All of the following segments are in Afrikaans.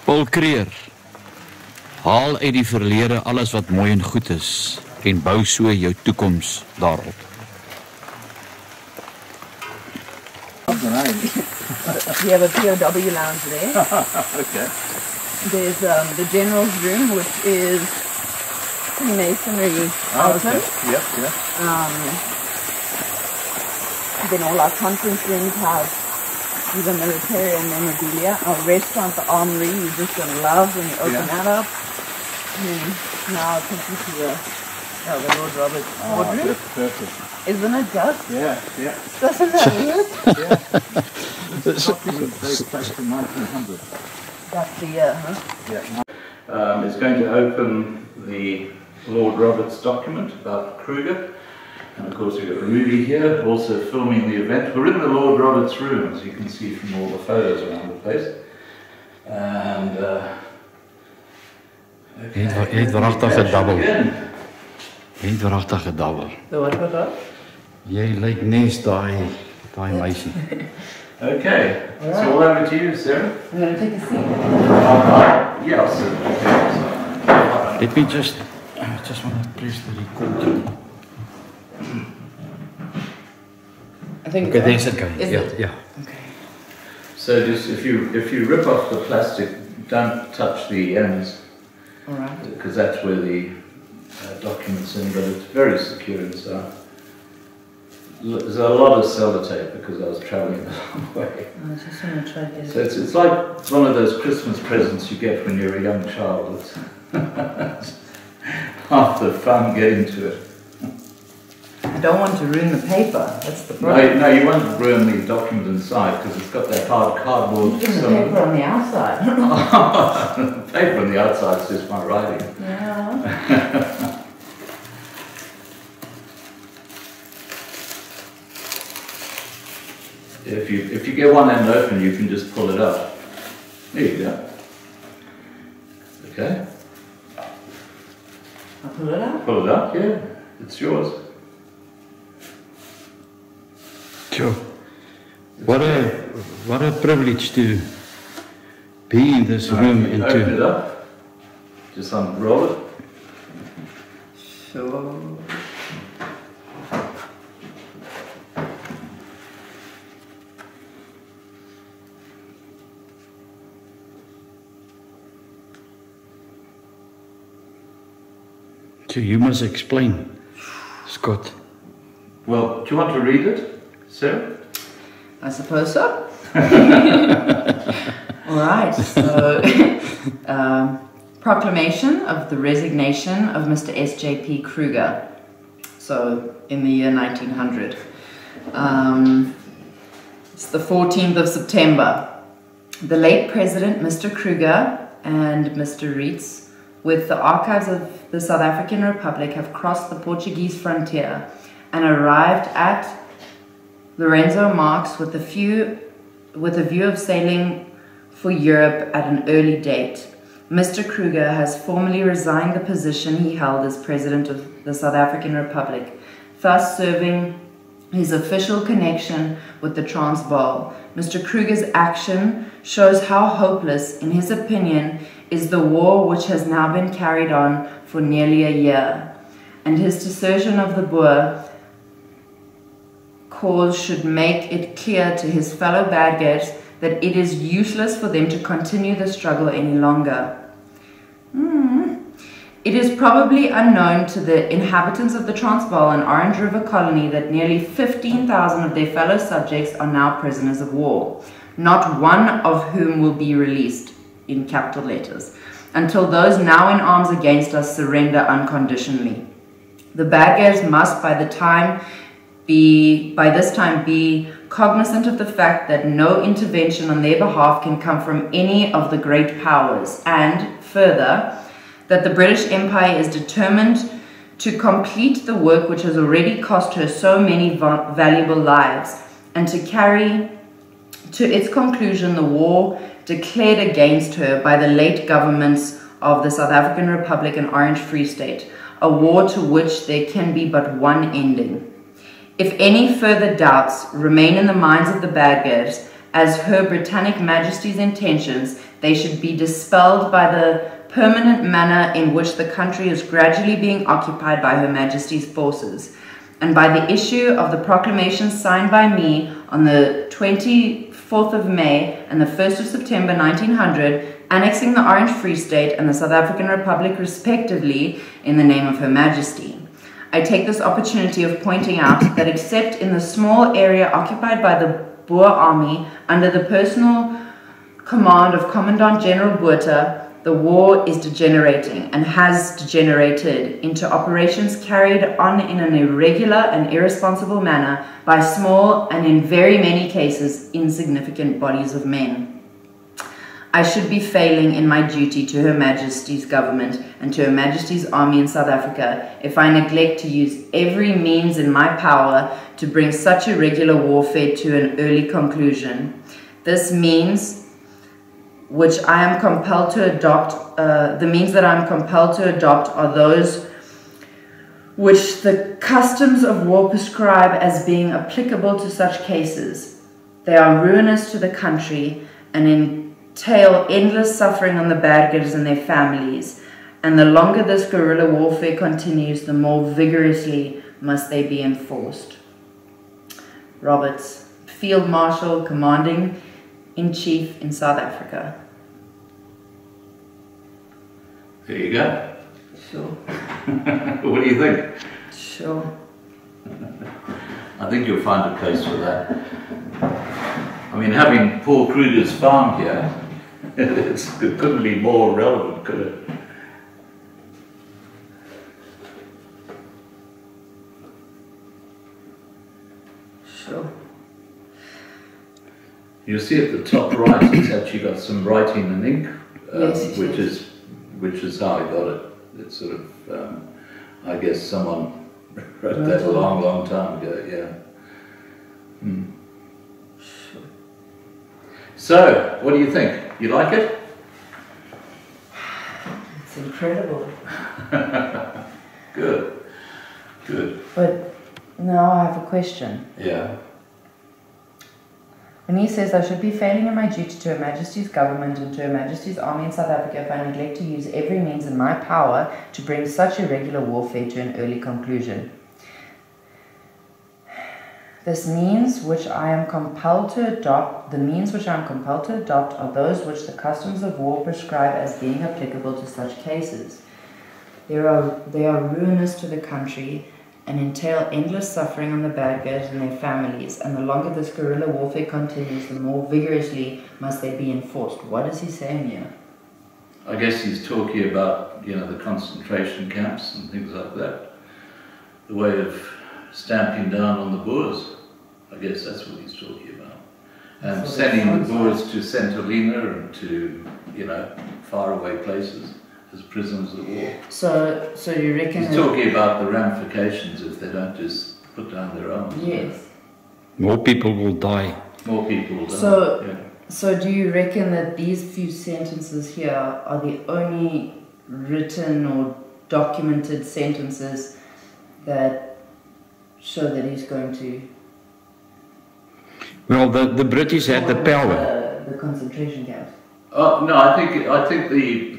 Paul Creer, haal uit die verlede alles wat mooi en goed is en bou so jou toekoms daarop. We have a POW lounge there. Okay. There's the general's room, which is masonry items. Okay. Yep. Then all our conference rooms have either military or memorabilia. Our restaurant, the Armory, you're just going to love when you open that up. And then now I'll take you to the Lord Robert wardroom. That's perfect. Isn't it just? Yeah. Doesn't that work? Yeah. It's dates back to 1900. That's the year, huh? Yeah. It's going to open the Lord Roberts document about Kruger. And of course we've got Rudy here, also filming the event. We're in the Lord Roberts room, as you can see from all the photos around the place. And Jy het waaragtig gedabbel. Jy het waaragtig gedabbel. Wat was dat? Jy lyk nes daai meisie. Okay, so all over to you, Sarah. I'm going to take a seat. Yeah, I'll sit. Okay, Let me just want to press the record. I think Okay, there's it going. Is Yeah, it? yeah. Okay. So just if you rip off the plastic, don't touch the ends, All right. because that's where the document's in, but it's very secure inside. There's a lot of sellotape because I was travelling a long way. I just want to try to get So it's like one of those Christmas presents you get when you're a young child. It's half the fun getting to it. I don't want to ruin the paper. That's the problem. No, you won't ruin the document inside because it's got that hard cardboard. Even the paper on the outside. The paper on the outside is just my writing. Yeah. If you get one end open, you can just pull it up. There you go. Okay. I'll pull it out. Pull it up, yeah. It's yours. Sure. What a privilege to be in this room and Open it to up. Just unroll it. Sure. so you must explain, Scott. Well, do you want to read it, Sarah? I suppose so. All right. So, proclamation of the resignation of Mr. S.J.P. Kruger. So, in the year 1900. It's the 14th of September. The late President, Mr. Kruger, and Mr. Reitz, with the archives of the South African Republic, have crossed the Portuguese frontier and arrived at Lorenzo Marques with a view of sailing for Europe at an early date. Mr. Kruger has formally resigned the position he held as President of the South African Republic, thus serving his official connection with the Transvaal. Mr. Kruger's action shows how hopeless, in his opinion, is the war which has now been carried on for nearly a year, and his desertion of the Boer cause should make it clear to his fellow Badgers that it is useless for them to continue the struggle any longer. It is probably unknown to the inhabitants of the Transvaal and Orange River colony that nearly 15,000 of their fellow subjects are now prisoners of war, not one of whom will be released, in capital letters, until those now in arms against us surrender unconditionally. The Badgers must by this time be cognizant of the fact that no intervention on their behalf can come from any of the great powers, and further, that the British Empire is determined to complete the work which has already cost her so many valuable lives, and to carry to its conclusion the war declared against her by the late governments of the South African Republic and Orange Free State, a war to which there can be but one ending. If any further doubts remain in the minds of the Badgers as Her Britannic Majesty's intentions, they should be dispelled by the permanent manner in which the country is gradually being occupied by Her Majesty's forces, and by the issue of the proclamation signed by me on the 24th of May and the 1st of September 1900, annexing the Orange Free State and the South African Republic respectively in the name of Her Majesty. I take this opportunity of pointing out that except in the small area occupied by the Boer army under the personal command of Commandant General Botha, the war is degenerating and has degenerated into operations carried on in an irregular and irresponsible manner by small and in very many cases insignificant bodies of men. I should be failing in my duty to Her Majesty's government and to Her Majesty's army in South Africa if I neglect to use every means in my power to bring such irregular warfare to an early conclusion. This means which I am compelled to adopt, the means that I am compelled to adopt are those which the customs of war prescribe as being applicable to such cases. They are ruinous to the country and entail endless suffering on the Burghers and their families, and the longer this guerrilla warfare continues, the more vigorously must they be enforced. Roberts, Field Marshal, Commanding-in-Chief in South Africa. There you go. Sure. What do you think? Sure. I think you'll find a case for that. I mean, having Paul Kruger's farm here, it couldn't be more relevant, could it? Sure. You see at the top right, it's actually got some writing in ink, Yes, which is how I got it. It's sort of, I guess someone wrote that a long time ago, yeah. Sure. So, what do you think? You like it? It's incredible. Good. Good. But now I have a question. Yeah. When he says I should be failing in my duty to Her Majesty's government and to Her Majesty's army in South Africa if I neglect to use every means in my power to bring such irregular warfare to an early conclusion. The means which I am compelled to adopt are those which the customs of war prescribe as being applicable to such cases. They are ruinous to the country and entail endless suffering on the Burghers and their families, and the longer this guerrilla warfare continues, the more vigorously must they be enforced. What is he saying here? I guess he's talking about, the concentration camps and things like that. The way of stamping down on the Boers. I guess that's what he's talking about. And sending the Boers to St. Helena and to, faraway places as prisoners of war. So you reckon... He's talking about the ramifications if they don't just put down their arms. Yes. More people will die. More people will die. So do you reckon that these few sentences here are the only written or documented sentences that show that he's going to... Well, the British had the power. The concentration camps. Oh no, I think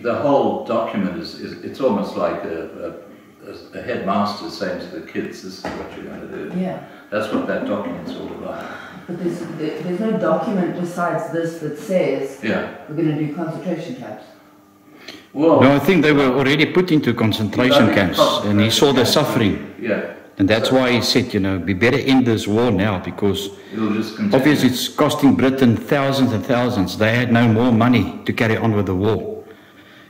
the whole document it's almost like a headmaster saying to the kids, "This is what you're going to do." Yeah. That's what that document's all about. But there's no document besides this that says we're going to do concentration camps. Well, no, I think they were already put into concentration camps, and he saw the suffering. Yeah. And that's why he said, we better end this war now, because obviously it's costing Britain thousands and thousands. They had no more money to carry on with the war.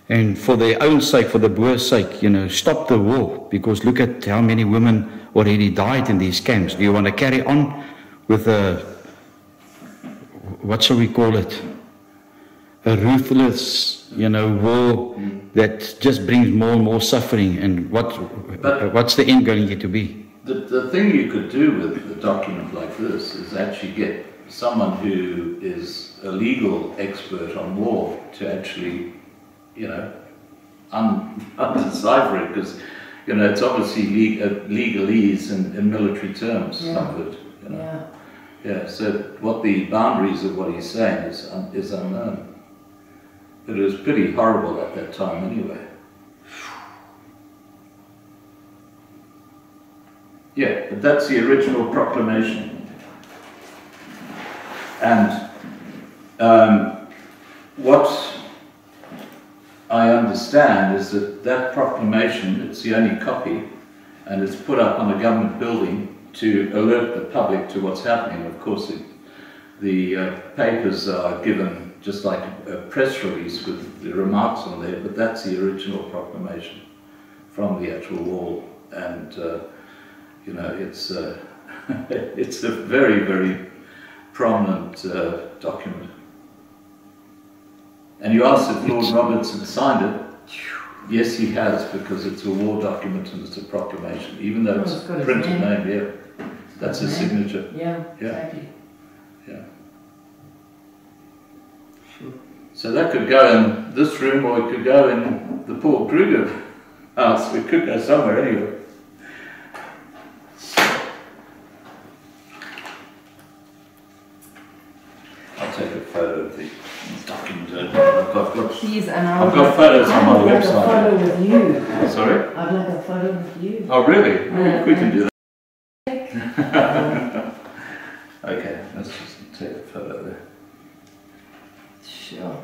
And for their own sake, for the Boers' sake, stop the war, because look at how many women already died in these camps. Do you want to carry on with what shall we call it? A ruthless, war that just brings more and more suffering, and what's the end going to be? The thing you could do with a document like this is actually get someone who is a legal expert on war to actually, undecipher it, because, it's obviously legalese in military terms, some of it, Yeah. Yeah, so what the boundaries of what he's saying is unknown. But it was pretty horrible at that time anyway. Yeah, but that's the original proclamation. And what I understand is that proclamation, it's the only copy, and it's put up on a government building to alert the public to what's happening. Of course, the papers are given just like a press release with the remarks on there, but that's the original proclamation from the actual wall. And you know, it's it's a very, very prominent document. And you asked if Lord Roberts had signed it. Yes, he has, because it's a war document and it's a proclamation, even though it's printed name, yeah. That's his signature. Yeah, exactly. Yeah. Sure. So that could go in this room, or it could go in the Paul Kruger house. It could go somewhere anyway. I'll take a photo of the document. Please, and I've got photos on my website. I'd like a photo with you. Sorry? I'd like a photo with you. Oh, really? We can do that. Okay, let's just take a photo there. Sure.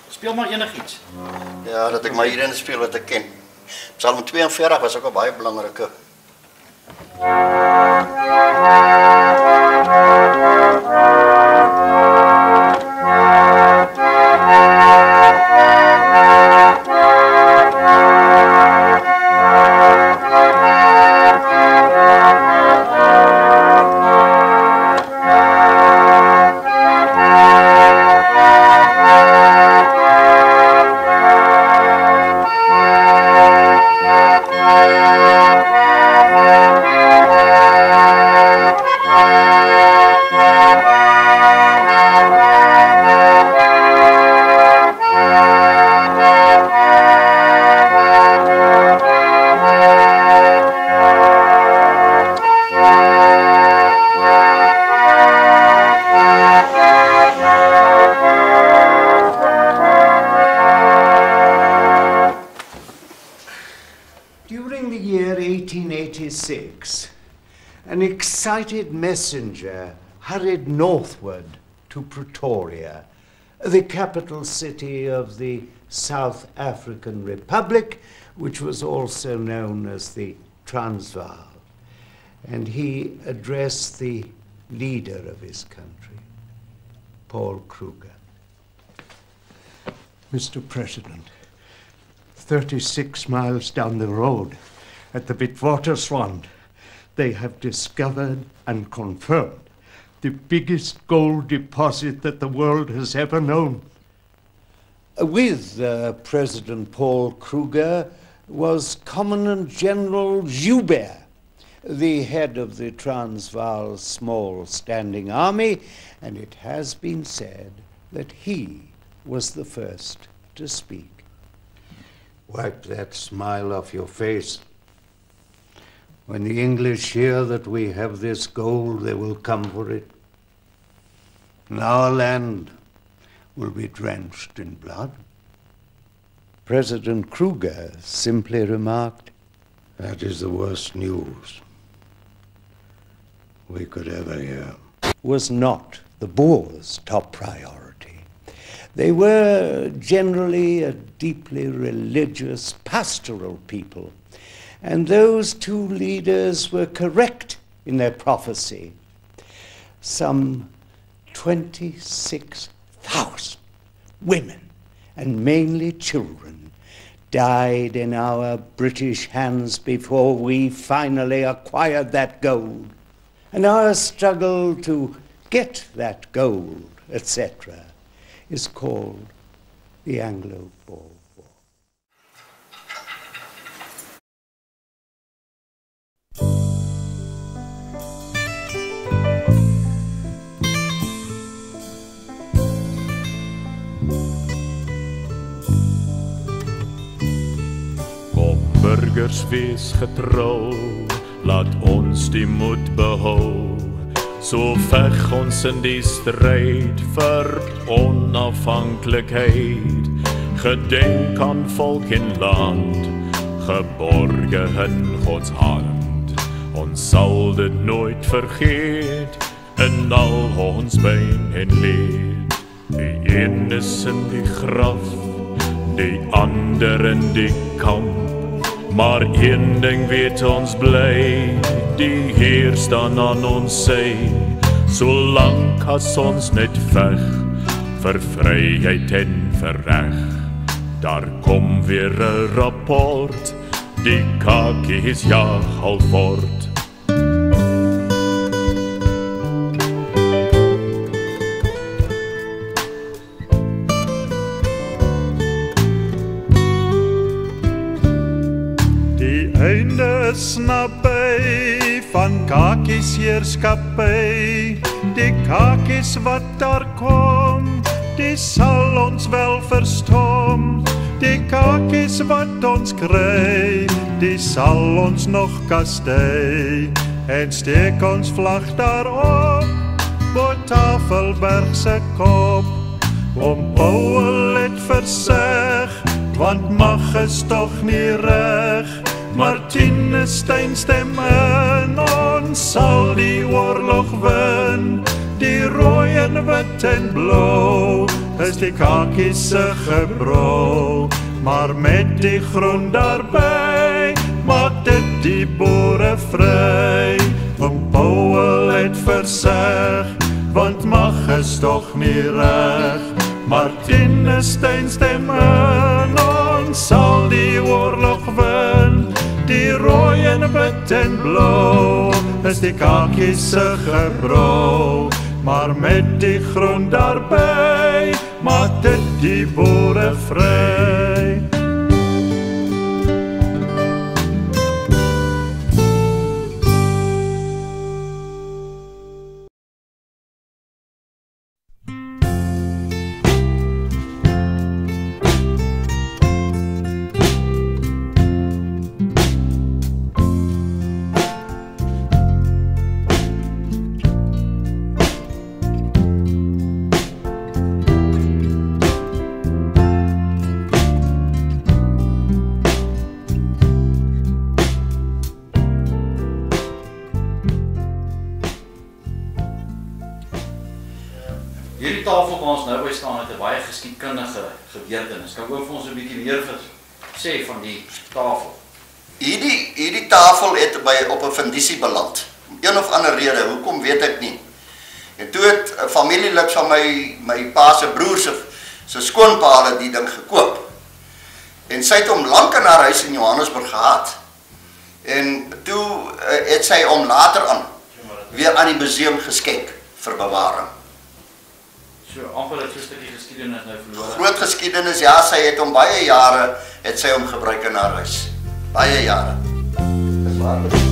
Speel maar enigiets. Ja, dat ek maar hierin speel wat ek ken. Psalm 42 was ook 'n baie belangrike. an excited messenger hurried northward to Pretoria, the capital city of the South African Republic, which was also known as the Transvaal. And he addressed the leader of his country, Paul Kruger. Mr. President, 36 miles down the road at the Witwatersrand, they have discovered and confirmed the biggest gold deposit that the world has ever known. With President Paul Kruger was Commandant General Joubert, the head of the Transvaal Small Standing Army, and it has been said that he was the first to speak. Wipe that smile off your face. When the English hear that we have this gold, they will come for it. And our land will be drenched in blood. President Kruger simply remarked, "That is the worst news we could ever hear." Was not the Boers' top priority. They were generally a deeply religious, pastoral people, and those two leaders were correct in their prophecy. Some 26,000 women, and mainly children, died in our British hands before we finally acquired that gold. And our struggle to get that gold, etc., is called the Anglo-Boer War. Kom burgers, wees getrou, laat ons die moed behou. So veg ons in die stryd vir onafhanklikheid. Gedenk aan volk en land, geborge in Gods hand. Ons sal dit nooit vergeet, in al ons pyn en leed. Die een is in die graf, die ander in die kamp. Maar een ding weet ons bly, die Heer staan aan ons sy. Solank as ons net veg, vir vryheid en vir reg. Daar kom weer 'n rapport, die kakies jag al voort. Einde is naby van kakies heerskappy. Die kakies wat daar kom, die sal ons wel verstom. Die kakies wat ons kry, die sal ons nog kastei. En steek ons vlag daarop, bo Tafelberg se kop. Oom Paul het verseg, want mag is toch nie reg. Martinus Steyn stem in, ons sal die oorlog wen. Die rooi en wit en blauw is die kakies se gebrou. Maar met die groen daarby, maak dit die boere vry. Oom Paul het verseg, want mag is toch nie reg. Martinus Steyn stem in, ons sal die oorlog wen. Die rooi en wit en blauw is die kakies se gebrou. Maar met die groen daarby, maak dit die boere vry. Hierdie tafel waar ons nou by staan het 'n baie geskiedkundige gebeurtenis. Kan ook vir ons 'n bietjie meer sê van die tafel? Hierdie tafel het op 'n fundisie beland. Om een of ander rede, hoekom weet ek nie. En toe het 'n familielid van my pa se broer se skoonpa het die ding gekoop. En sy het hom lank in haar huis in Johannesburg gehad. En toe het sy hom later aan weer aan die museum geskenk vir bewaring. So amper het so 'n stukkie geskiedenis nou verlore. Groot geskiedenis, ja, sy het hom baie jare het sy hom gebruik in haar huis. Baie jare. Dis waar.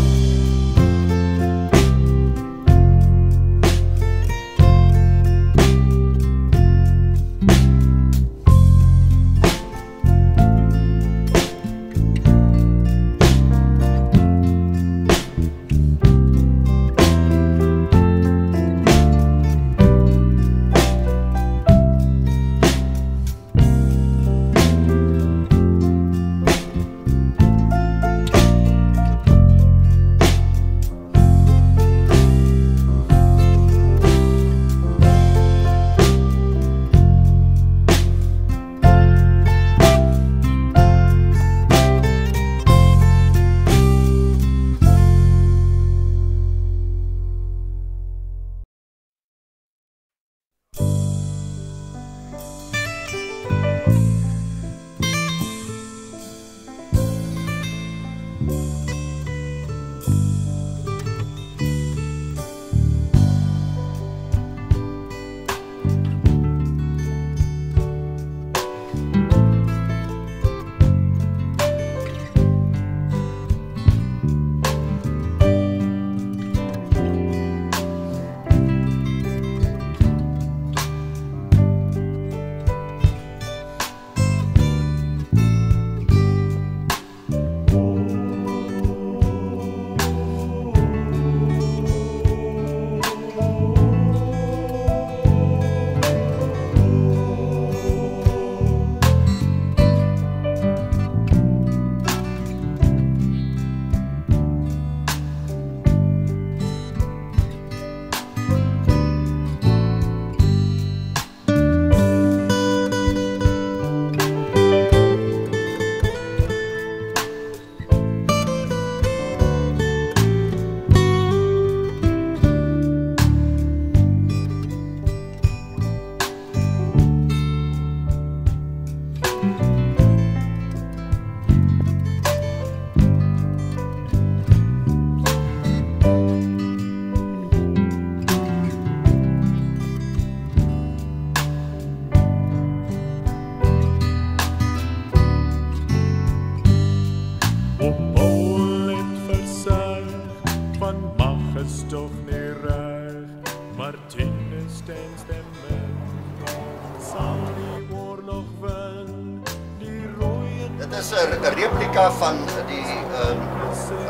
is 'n replika van die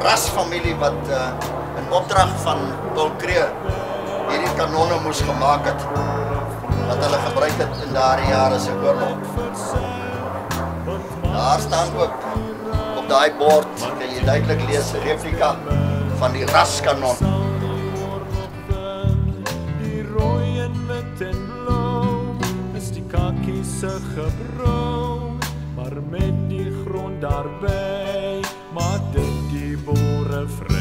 rasfamilie wat in opdrag van Paul Creer hierdie kanonne moes gemaak het wat hulle gebruik het in daardie jare se oorlog. Daar staan ook op daai bord, kan jy duidelik lees, 'n replika van die raskanon. Die rooi en wit en blou is die kakkie se gebrou, maar met die grond daarby maak dit die boere vry.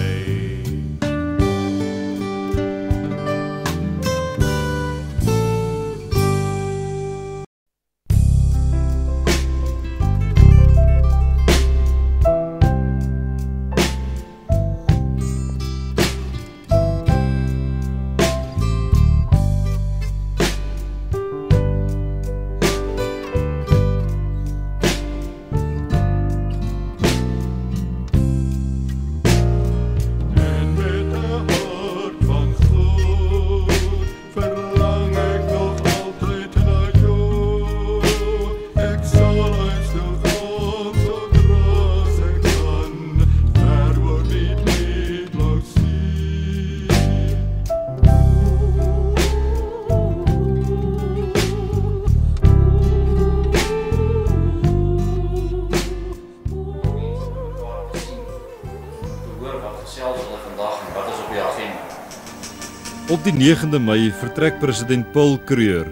Op die 9de Mei vertrek president Paul Creer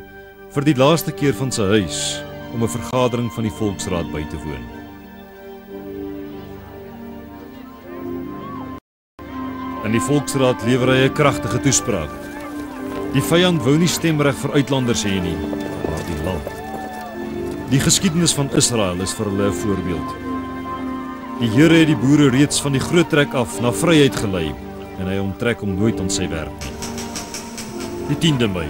vir die laaste keer van sy huis om 'n vergadering van die Volksraad by te woon. In die Volksraad lewer hy 'n kragtige toespraak. Die vyand wou nie stemreg vir uitlanders hê nie, maar die land. Die geskiedenis van Israel is vir hulle 'n voorbeeld. Die Here het die boere reeds van die groot trek af na vryheid gelei en hy onttrek hom nooit aan sy werk nie. Die 10de Mei.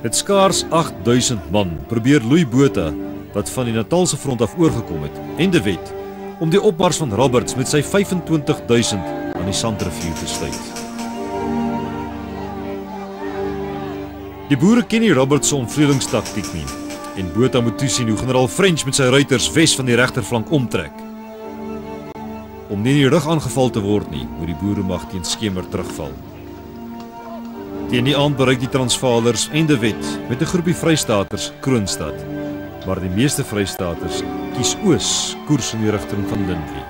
Het skaars 8000 man probeer Louis Botha, wat van die Natalse front af oorgekom het, en De Wet, om die opmars van Roberts met sy 25.000 aan die Sandrivier te sluit. Die boere ken nie Roberts se ontvredelingstaktiek nie, en Botha moet toesien hoe generaal French met sy ruiters wes van die regterflank omtrek. Om nie in die rug aangeval te word nie, moet die boeremag teen skemer terugval. Teen die aand bereik die Transvaalers en De Wet met 'n groepie Vrystaters Kroonstad, maar die meeste Vrystaters kies oos, koers in die rigting van Lindley.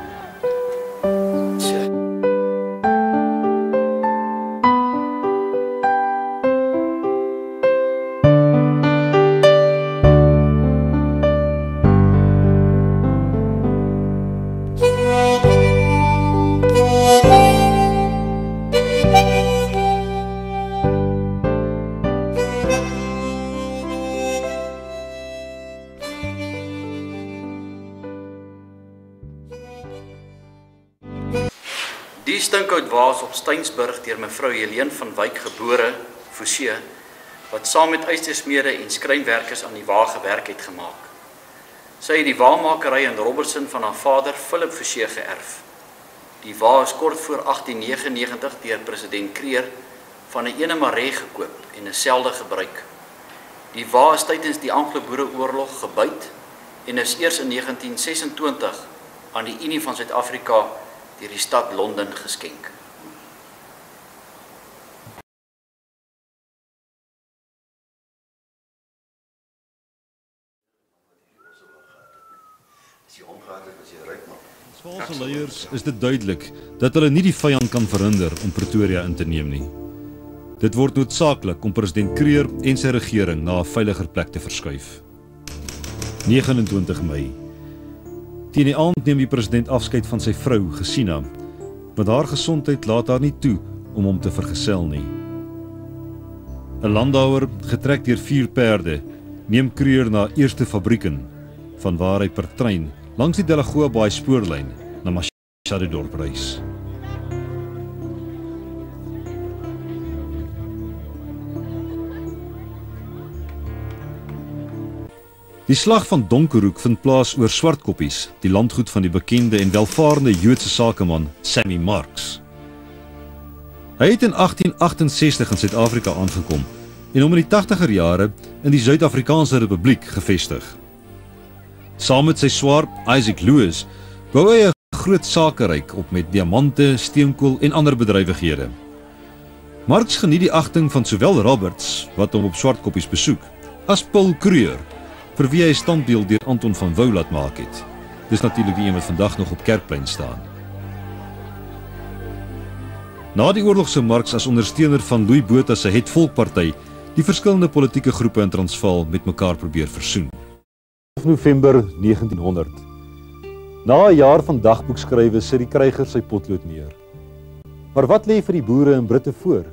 Die stinkhout waas op Steynsburg deur mevrou Helene van Wyk gebore, Forsie, wat saam met ystersmede en skrynwerkers aan die wa gewerk het gemaak. Sy het die waamakery in Robertson van haar vader Philip Forsie geërf. Die wa is kort voor 1899 deur president Kreer van 'n ene Maree gekoop en is selde gebruik. Die wa is tydens die Anglo-Boereoorlog gebyt en is eers in 1926 aan die Unie van Suid-Afrika deur die stad Londen geskenk. Swaalse leiers is dit duidelik dat hulle nie die vyand kan verhinder om Pretoria in te neem nie. Dit word noodsaaklik om president Kreer en sy regering na 'n veiliger plek te verskuif. 29 Mei. Teen die aand neem die president afskeid van sy vrou, Gesina, want haar gesondheid laat haar nie toe om hom te vergesel nie. 'n Landauer, getrek deur 4 perde, neem Kreer na eerste fabrieken, van waar hy per trein langs die Delagoa Baai spoorlyn na Machadodorp reis. Die slag van Donkerhoek vind plaas oor Swartkoppies, die landgoed van die bekende en welvarende Joodse sakeman Sammy Marks. Hy het in 1868 in Suid-Afrika aangekom en hom in die 80er jare in die Suid-Afrikaanse Republiek gevestig. Saam met sy swaar Isaac Lewis bou hy 'n groot sakeryk op met diamante, steenkool en ander bedrywighede. Marks geniet die agting van sowel Roberts, wat hom op Swartkoppies besoek, as Paul Kruger, vir wie hy 'n standbeeld deur Anton van Wouw laat maak het. Dis natuurlik die een wat vandag nog op Kerkplein staan. Na die oorlog sou Marks as ondersteuner van Louis Botha se Het Volkparty die verskillende politieke groepe in Transvaal met mekaar probeer versoen. November 1900. Na 'n jaar van dagboekskrywe sit die kryger sy potlood neer. Maar wat lê vir die boere en Britte voor?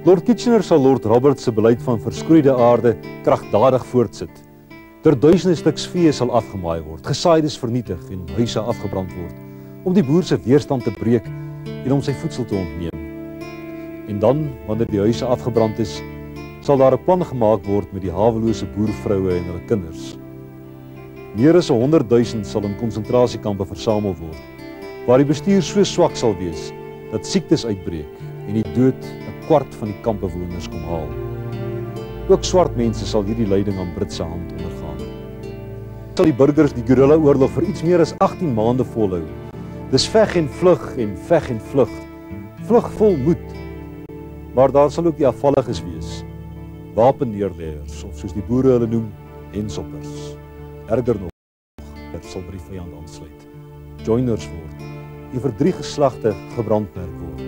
Lord Kitchener sal Lord Roberts se beleid van verskroeide aarde kragtadig voortsit. Duisende stuks vee sal afgemaai word, gesaaides vernietig en huise afgebrand word, om die boer se weerstand te breek en om sy voedsel te ontneem. En dan, wanneer die huise afgebrand is, sal daar 'n plan gemaak word met die hawelose boervroue en hulle kinders. Meer as 100.000 sal in konsentrasiekampe versamel word, waar die bestuur so swak sal wees dat siektes uitbreek en die dood 'n kwart van die kampbewoners kom haal. Ook swart mense sal hierdie lyding aan Britse hand ondergaan. Sal die burgers die guerrilla-oorlog vir iets meer as 18 maande volhou. Dis veg en vlug en veg en vlug. Vlug vol moed. Maar daar sal ook die afvalliges wees. Wapenneerleggers, of soos die boere hulle noem, hensoppers. Erger nog, dit sal by die vyand aansluit. Joiners word, die vir 3 geslagte gebrandmerk word.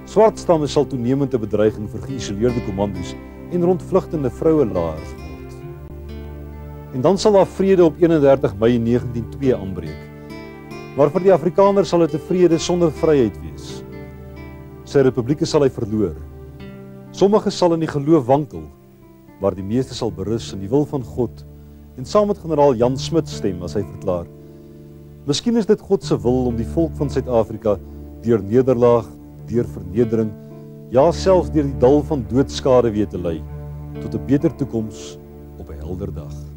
Swart stamme sal toenemend 'n bedreiging vir geïsoleerde kommandos en rond vlugtende vrouelaars word. En dan sal daar vrede op 31 Mei 1902 aanbreek. Maar vir die Afrikaner sal dit 'n vrede sonder vryheid wees. Sy republieke sal hy verloor. Sommige sal in die geloof wankel, maar die meeste sal berus in die wil van God en saam met generaal Jan Smit stem as hy verklaar: Miskien is dit God se wil om die volk van Suid-Afrika deur nederlaag, deur vernedering, ja selfs deur die dal van doodskade weer te lei tot 'n beter toekoms op 'n helder dag.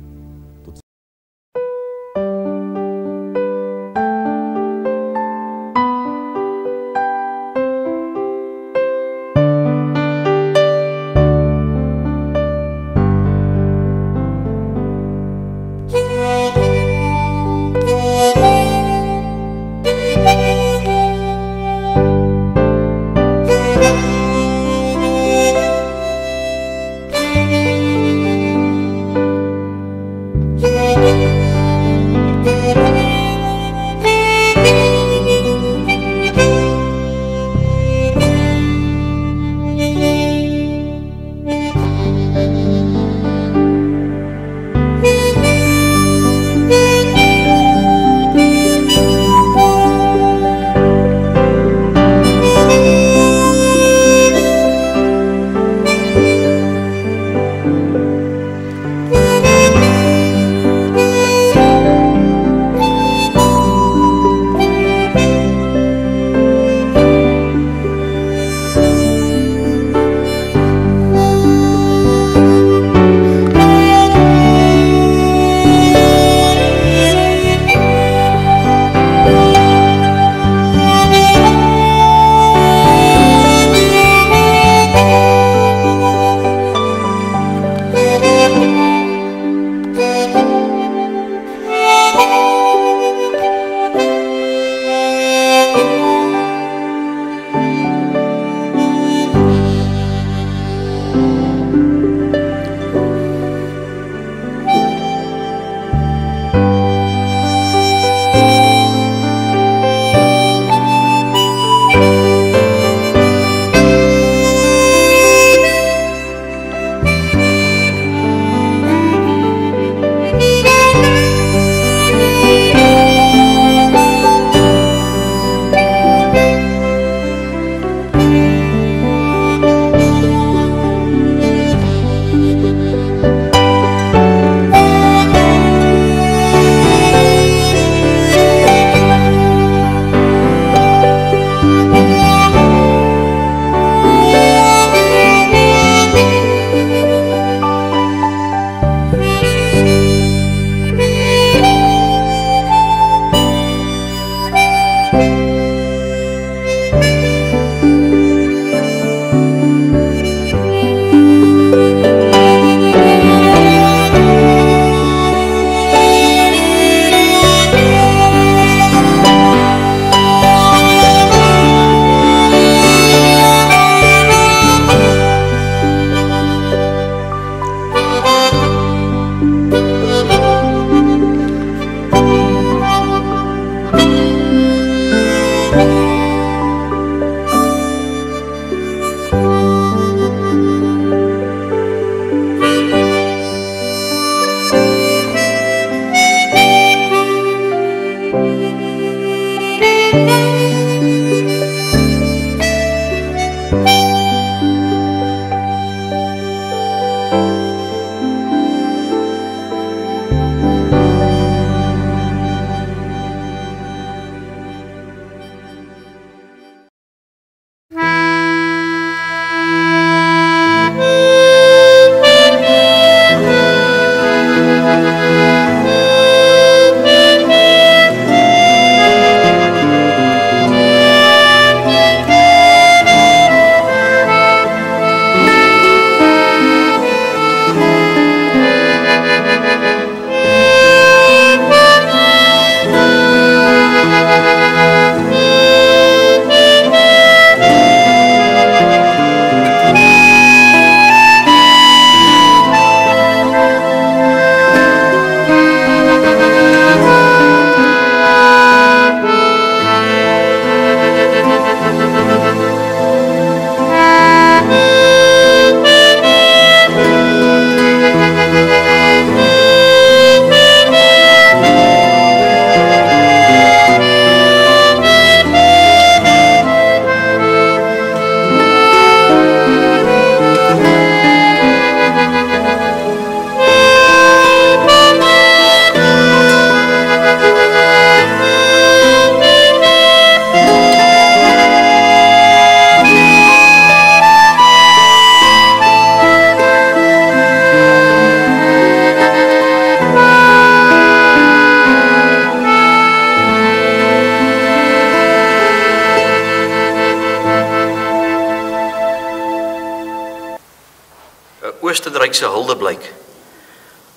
Hildeblyk.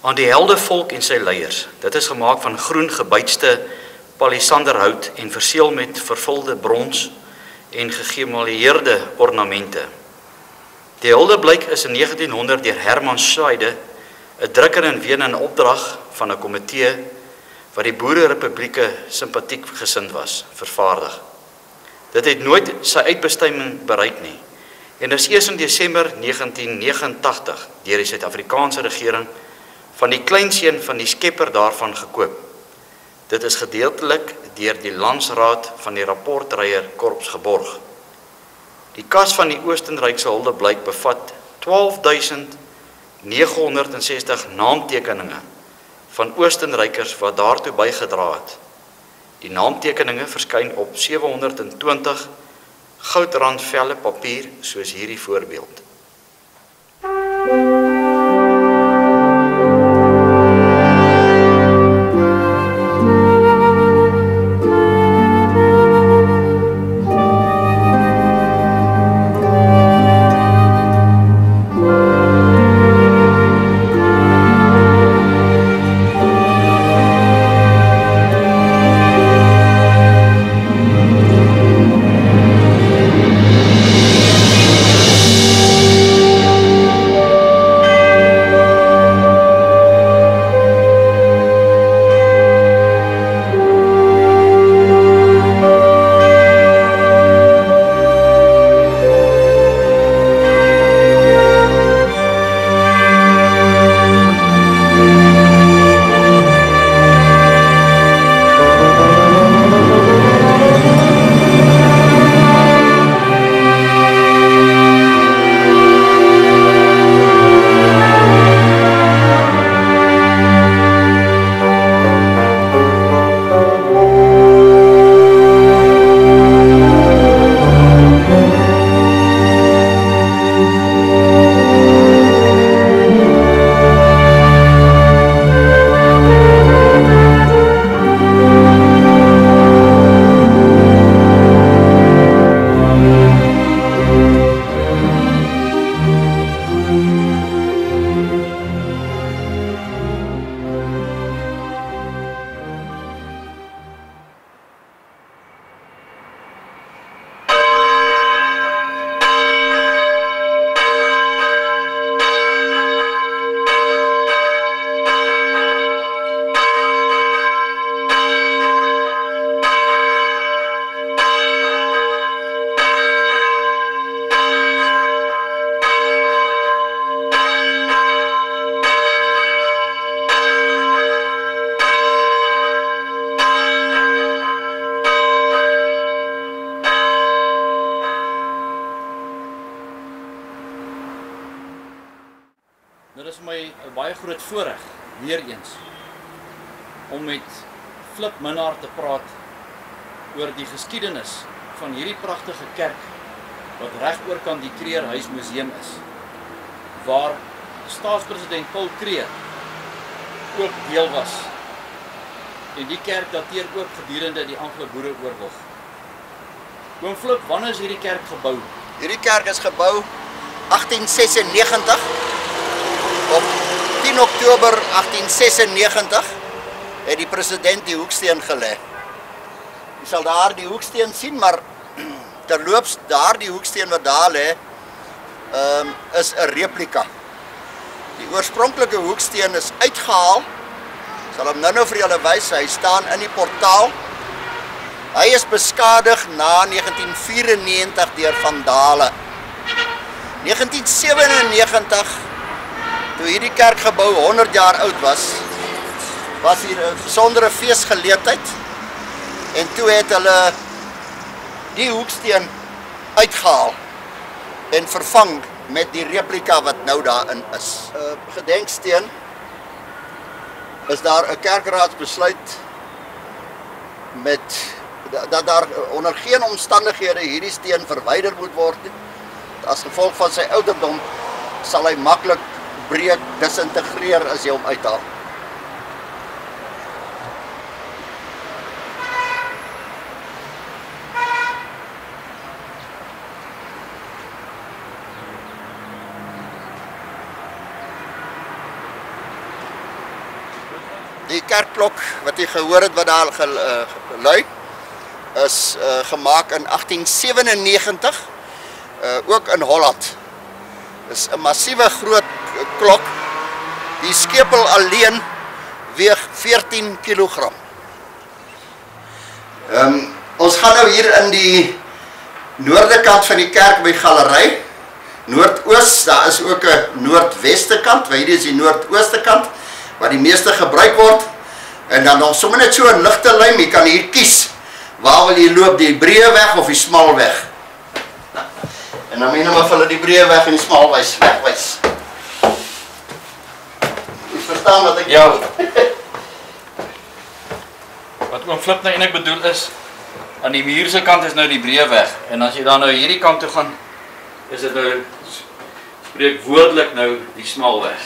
Aan die heldevolk en sy leiers. Dit is gemaak van groen gebytste palisanderhout en verseël met vervulde brons en gegemalieerde ornamente. Die Hildeblyk is in 1900 deur Herman Scheide, 'n drukker in Wien in opdrag van 'n komitee wat die Boererepublieke simpatiek gesind was, vervaardig. Dit het nooit sy uitbestemming bereik nie en is eers in Desember 1989 deur die Suid-Afrikaanse regering van die kleinseun van die skepper daarvan gekoop. Dit is gedeeltelik deur die Landsraad van die Rapportreier Korps geborg. Die kas van die Oostenrykse Hildeblyk bevat 12.960 naamtekeninge van Oostenrykers wat daartoe bygedra het. Die naamtekeninge verskyn op 720 goudrand velle papier soos hierdie voorbeeld. Dit is my 'n baie groot voorreg, weer eens, om met Flip Minnaar te praat oor die geskiedenis van hierdie pragtige kerk wat reg oorkant die Kreerhuis Museum is, waar staatspresident Paul Kreer ook deel was. En die kerk dateer ook gedurende die Anglo-Boereoorlog. Oom Flip, wanneer is hierdie kerk gebou? Hierdie kerk is gebou 1896. Op 10 Oktober 1896 het die president die hoeksteen gelê. Jy sal daar die hoeksteen sien, maar terloops daar die hoeksteen wat daar lê, is 'n replika. Die oorspronklike hoeksteen is uitgehaal. Ek sal hom nou vir julle wys. Hy staan in die portaal. Hy is beskadig na 1994 deur vandale. 1997, toe hierdie kerkgebou 100 jaar oud was hier 'n besondere feesgeleentheid. En toe het hulle die hoeksteen uitgehaal en vervang met die replika wat nou daarin is. Gedenksteen is daar 'n kerkraadsbesluit dat daar onder geen omstandighede hierdie steen verwyder moet word. As gevolg van sy ouderdom sal hy maklik breek disintegreer as jy hom uithaal. Die kerkklok wat jy gehoor het wat daar gelui is gemaak in 1897 ook in Holland. Dis 'n massiewe groot klok. Die skepel alleen weeg 14 kg. Ons gaan nou hier in die noorde kant van die kerk by galery. Noordoos, daar is ook 'n noordweste kant, waar hierdie is die noordooste kant waar die meeste gebruik word. En dan nog sommer net so 'n ligte lyn, jy kan hier kies. Waar wil jy loop, die breë weg of die smal weg? En dan moet jy nou maar vir hulle die breë weg en die smal wegwys. Jy verstaan wat ek Ja. Wat oom Flip nou eintlik bedoel is, aan die muur se kant is nou die breë weg. En as jy dan nou hierdie kant toe gaan, is dit nou spreek woordelik nou die smal weg.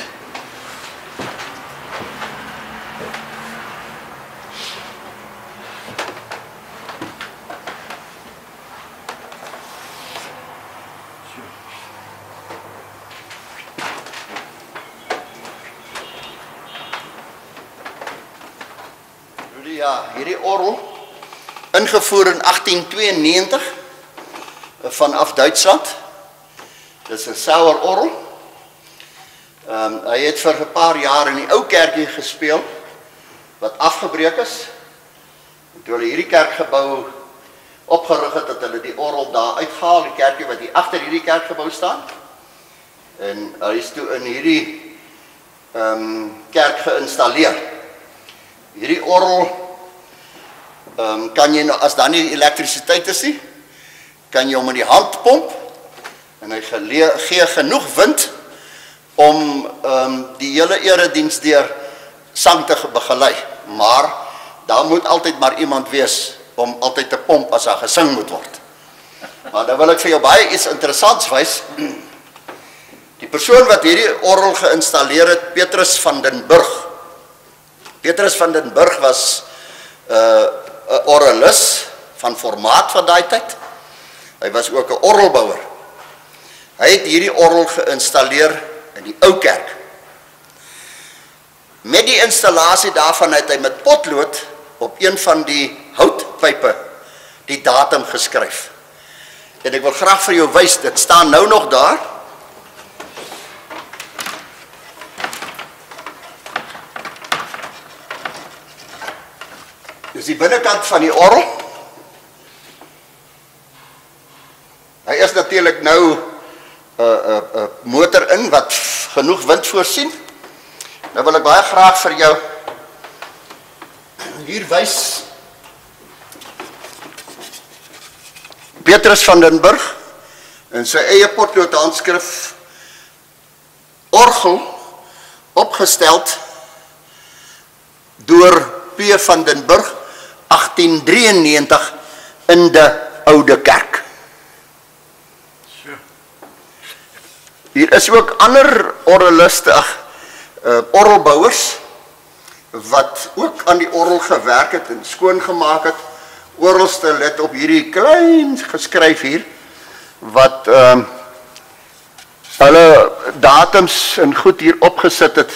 Ja, hierdie orgel ingevoer in 1892 vanaf Duitsland. Dis 'n Sauer orgel. Hy het vir 'n paar jaar in die ou kerkie gespeel wat afgebreek is. Toe hulle hierdie kerkgebou opgerig het, het hulle die orgel daar uitgehaal, die kerkie wat hier agter hierdie kerkgebou staan. En hy is toe in hierdie kerk geïnstalleer. Hierdie orgel kan jy nou, as daar nie elektrisiteit is nie, kan jy hom in die hand pomp en hy gee genoeg wind om die hele erediens deur sang te begelei. Maar daar moet altyd maar iemand wees om altyd te pomp as daar gesing moet word. Maar dan wil ek vir jou baie iets interessants wys. Die persoon wat hierdie orgel geïnstalleer het, Petrus van den Burg. Petrus van den Burg was 'n orgelis van formaat van daai tyd. Hy was ook 'n orgelbouer. Hy het hierdie orgel geïnstalleer in die ou kerk. Met die installasie daarvan het hy met potlood op een van die houtpype die datum geskryf. En ek wil graag vir jou wys, dit staan nou nog daar. Dis die binnekant van die orgel. Hy is natuurlik nou 'n motor in wat genoeg wind voorsien. Nou wil ek baie graag vir jou hier wys Petrus van den Burg in sy eie potlood handskrif orgel opgesteld deur P van den Burg 1893 in de oude kerk. Hier is ook ander orgeliste, orgelbouers wat ook aan die orgel gewerk het en skoongemaak het. Orgelste let op hierdie klein geskryf hier wat hulle datums en goed hier opgesit het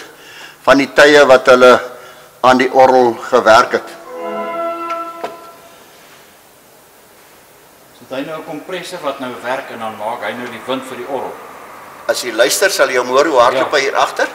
van die tye wat hulle aan die orgel gewerk het. So hy nou 'n kompressor wat nou werk en dan maak hy nou die wind vir die orgel. As jy luister, sal jy hom hoor hoe hardloop hy hier agter.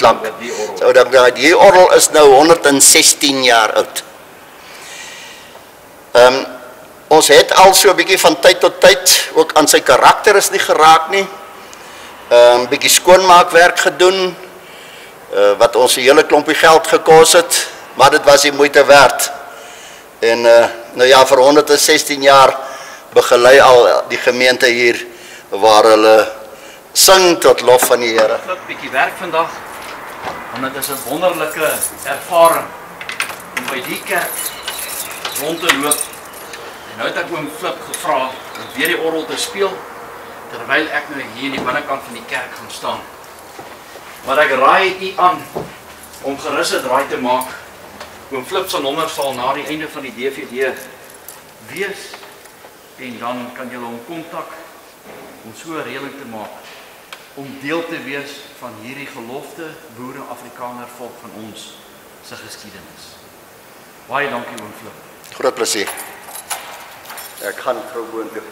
dank. So dank. Die orgel is nou 116 jaar oud. Ons het al so 'n bietjie van tyd tot tyd, ook aan sy karakter is nie geraak nie. Bietjie skoonmaakwerk gedoen, wat ons 'n hele klompie geld gekos het, maar dit was die moeite werd. En nou ja, vir 116 jaar begelei al die gemeente hier waar hulle sing tot lof van die Here. Ek bietjie werk vandag, want dit is 'n wonderlike ervaring om by die kerk rond te loop. En nou het ek oom Flip gevra om weer die orgel te speel, terwyl ek nou hier in die binnekant van die kerk gaan staan. Maar ek raai u aan om gerus 'n draai te maak. Oom Flip se nommer sal na die einde van die DVD wees, en dan kan julle hom kontak om so 'n reëling te maak, om deel te wees van hierdie gelofte boere Afrikaner volk van ons se geskiedenis. Baie dankie oom Flip. Groot plesier. Ek gaan gou boontoe.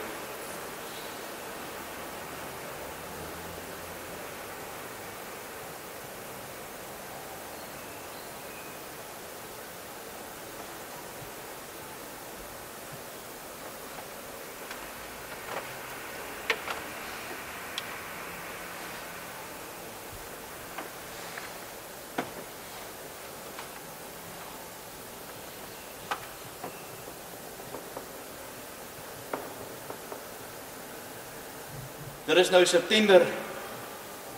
Dit is nou September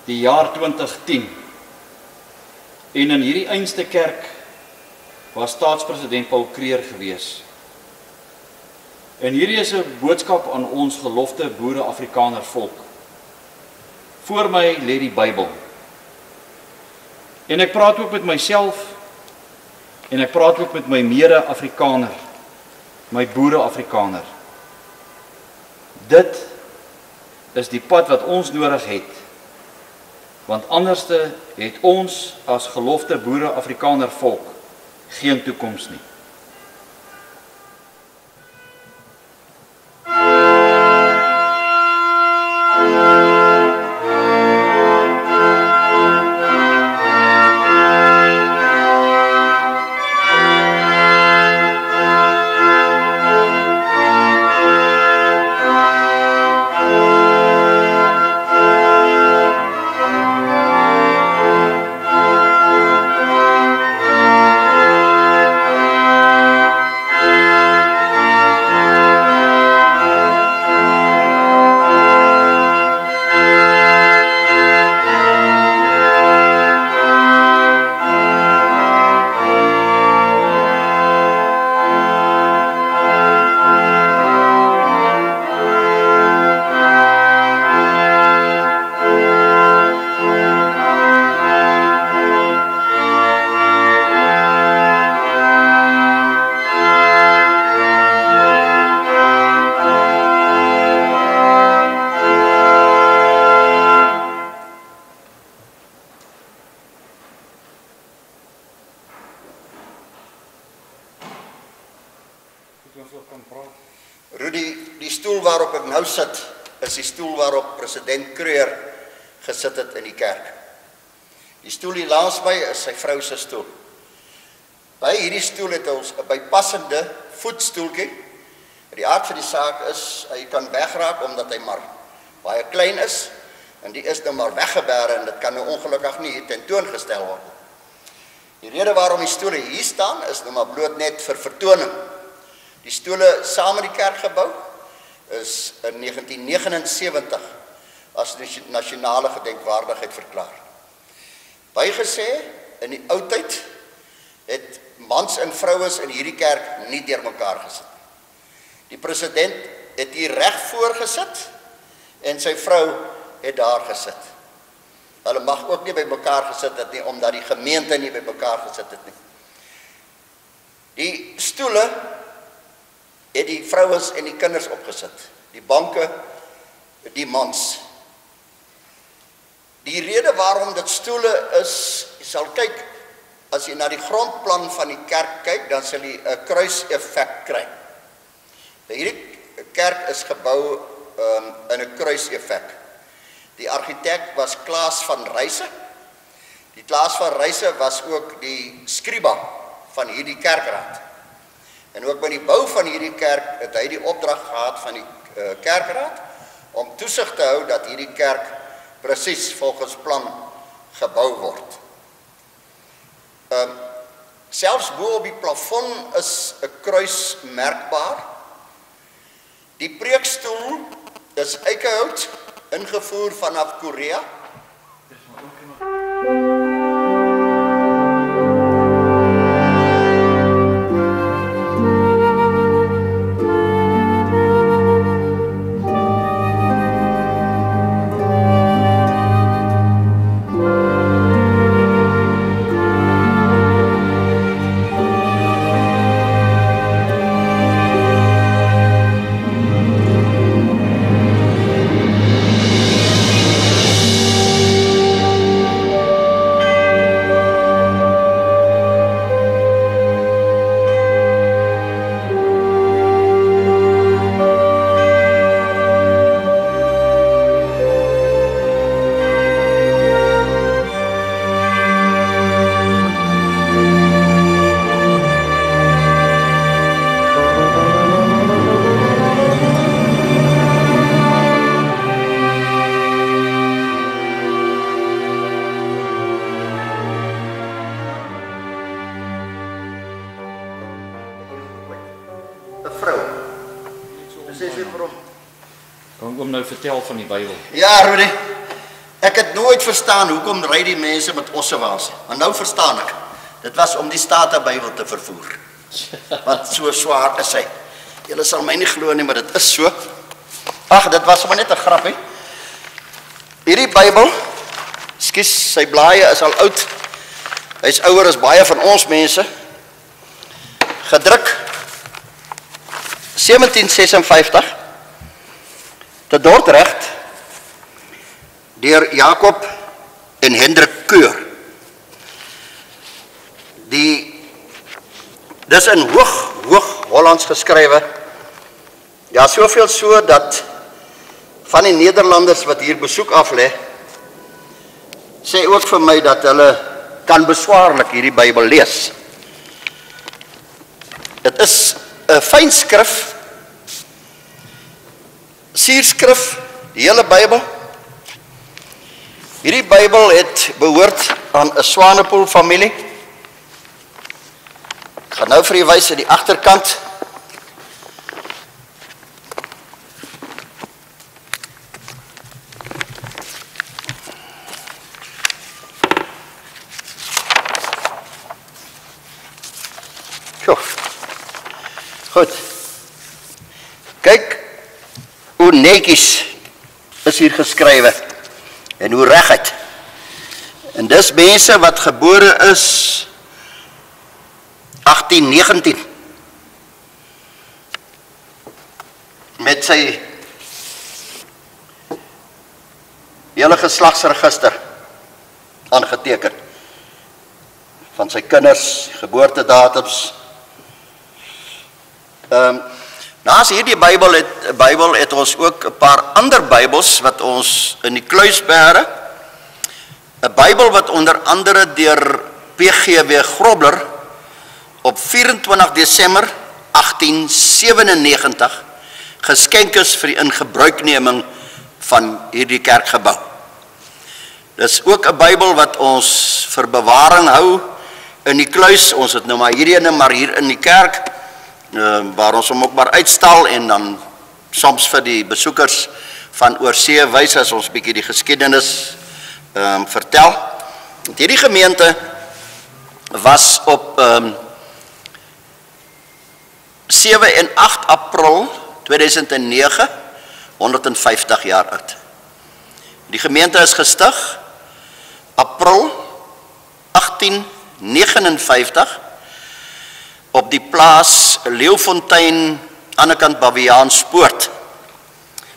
die jaar 2010 en in hierdie einste kerk was staatspresident Paul Kruger gewees. En hierdie is 'n boodskap aan ons gelofte boere Afrikaner volk. Voor my lê die Bybel. En ek praat ook met myself en ek praat ook met my mede-Afrikaner, my boere Afrikaner. Dit is die pad wat ons nodig het, want anderste het ons as gelofte boere Afrikaner volk geen toekoms nie. Rudy, die stoel waarop ek nou sit, is die stoel waarop president Kruger gesit het in die kerk. Die stoel hier langs my is sy vrou se stoel. By hierdie stoel het ons 'n bypassende voetstoeltjie. Die aard van die saak is, hy kan wegraak omdat hy maar baie klein is, en die is nou maar weggebêre en dit kan nou ongelukkig nie tentoongestel word. Die rede waarom die stoele hier staan is nou maar bloot net vir vertoning. Die stoele saam met die kerkgebou is in 1979 as nasionale gedenkwaardigheid verklaar. Bygesê, in die ou tyd het mans en vrouens in hierdie kerk nie deur mekaar gesit. Die president het hier reg voor gesit en sy vrou het daar gesit. Hulle mag ook nie by mekaar gesit het nie, omdat die gemeente nie by mekaar gesit het nie. Die stoele het die vrouens en die kinders opgesit. Die banke, die mans. Die rede waarom dit stoele is, jy sal kyk, as jy na die grondplan van die kerk kyk, dan sal jy 'n kruiseffek kry. Hierdie kerk is gebou in 'n kruiseffek. Die argitek was Klaas van Ruyse. Die Klaas van Ruyse was ook die skriba van hierdie kerkraad. En ook by die bou van hierdie kerk het hy die opdrag gehad van die kerkraad om toesig te hou dat hierdie kerk presies volgens plan gebou word. Selfs bo op die plafon is 'n kruis merkbaar. Die preekstoel is eikehout ingevoer vanaf Korea. Kan oom nou vertel van die Bybel? Ja, Rudy. Ek het nooit verstaan hoekom ry die mense met ossewaans. Maar nou verstaan ek. Dit was om die Statenbybel te vervoer. Wat so swaar is hy. Julle sal my nie glo nie, maar dit is so. Ag, dit was maar net 'n grapie. Hierdie Bybel, skus, sy blaaie is al oud. Hy's ouer as baie van ons mense. Gedruk 1756 te Dordrecht deur Jacob en Hendrik Keur. Dis in hoog Hollands geskrywe. Ja, soveel so dat van die Nederlanders wat hier besoek aflê, sê ook vir my dat hulle kan beswaarlik hierdie Bybel lees. Dit is 'n fyn skrif, sierskrif, die hele Bybel. Hierdie Bybel het behoort aan 'n Swanepoel familie. Ek gaan nou vir u wys aan die agterkant. Goed. Kyk hoe netjies is hier geskrywe en hoe reguit. En dis mense wat gebore is 1819 met sy hele geslagsregister aangeteken van sy kinders, geboortedatums. Naast hierdie Bybel het ons ook 'n paar ander Bybels wat ons in die Kluisberge, 'n Bybel wat onder andere deur P.G.W. Grobler op 24 Desember 1897 geskenk is vir die ingebruikneming van hierdie kerkgebou. Dis ook 'n Bybel wat ons vir bewaring hou in die kluis. Ons het nou maar hierdie ene maar hier in die kerk, waar ons hom ook maar uitstal en dan soms vir die besoekers van oorsee wys as ons bietjie die geskiedenis vertel. Hierdie gemeente was op 7 en 8 April 2009 150 jaar oud. Die gemeente is gestig April 1859 op die plaas Leeufontein aan die kant Baviaanspoort.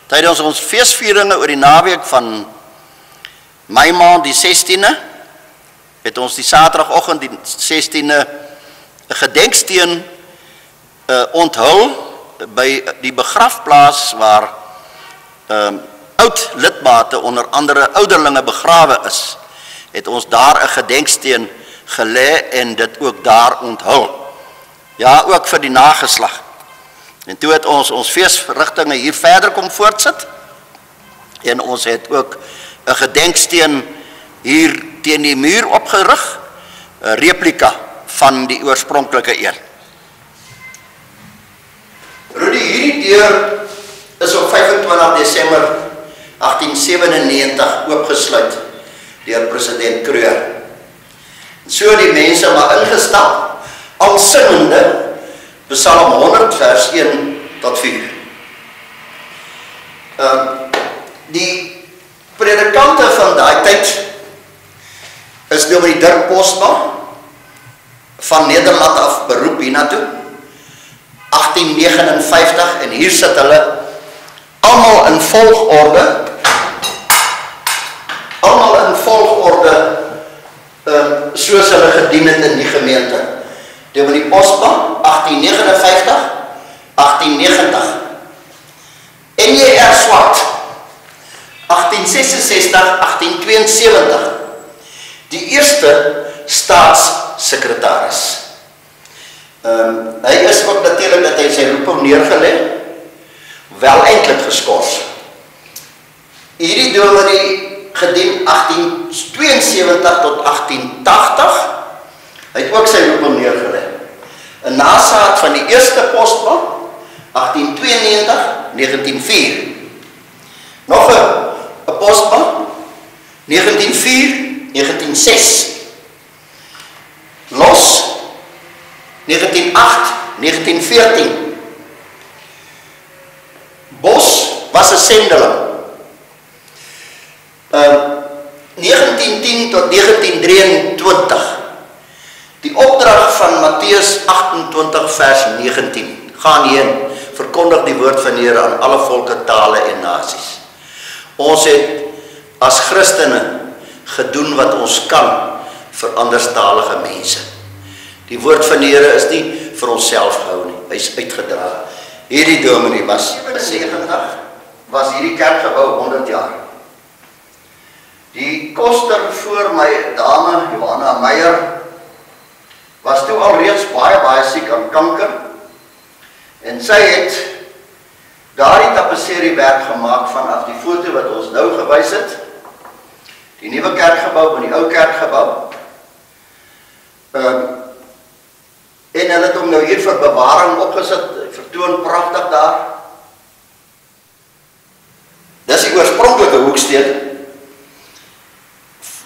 Tydens ons feesvieringe oor die naweek van Mei maand die 16de het ons die Saterdagoggend die 16de 'n gedenksteen onthul by die begrafplaas waar oud lidmate onder andere ouderlinge begrawe is. het ons daar 'n gedenksteen gelê en dit ook daar onthul. Ja, ook vir die nageslag. En toe het ons feesverrigtinge hier verder kom voortsit en ons het ook 'n gedenksteen hier teen die muur opgerig, 'n replika van die oorspronklike een. Rudy, hierdie deur is op 25 Desember 1897 oopgesluit deur president Kruger. So die mense maar ingestap, al singende Psalm 100 vers 1 tot 4. Die predikante van daai tyd is Dominee Dirk Postma van Nederland af beroep hiernatoe, 1859, en hier sit hulle almal in volgorde, soos hulle gedien het in die gemeente. Dominee Postma, 1859, 1890. N.J.R. Swart, 1866, 1872. Die eerste staatssekretaris. Hy is ook natuurlijk dat hy sy roeping neergelê, wel eintlik geskort. Hierdie dominee gedien 1872 tot 1880, hy het ook sy roeping neergelê. 'n nasaad van die eerste Postma, 1892, 1904. Nog 'n Postma, 1904, 1906. Los, 1908, 1914. Bos was 'n sendeling. 1910 tot 1923. Die opdrag van Matteus 28 vers 19. Gaan heen, verkondig die woord van die Here aan alle volke, tale en nasies. Ons het as Christene gedoen wat ons kan vir anderstalige mense. Die woord van die Here is nie vir onsself gehou nie, hy is uitgedra. Hierdie dominee was 70, was hierdie kerkgebou 100 jaar. Die koster voor my, dame Johanna Meyer, was toe al reeds baie siek aan kanker, en sy het daardie tapisseriewerk gemaak vanaf die foto wat ons nou gewys het, die nuwe kerkgebou en die ou kerkgebou, en hulle het hom nou hier vir bewaring opgesit, vertoon pragtig daar. Dis die oorspronklike hoeksteen,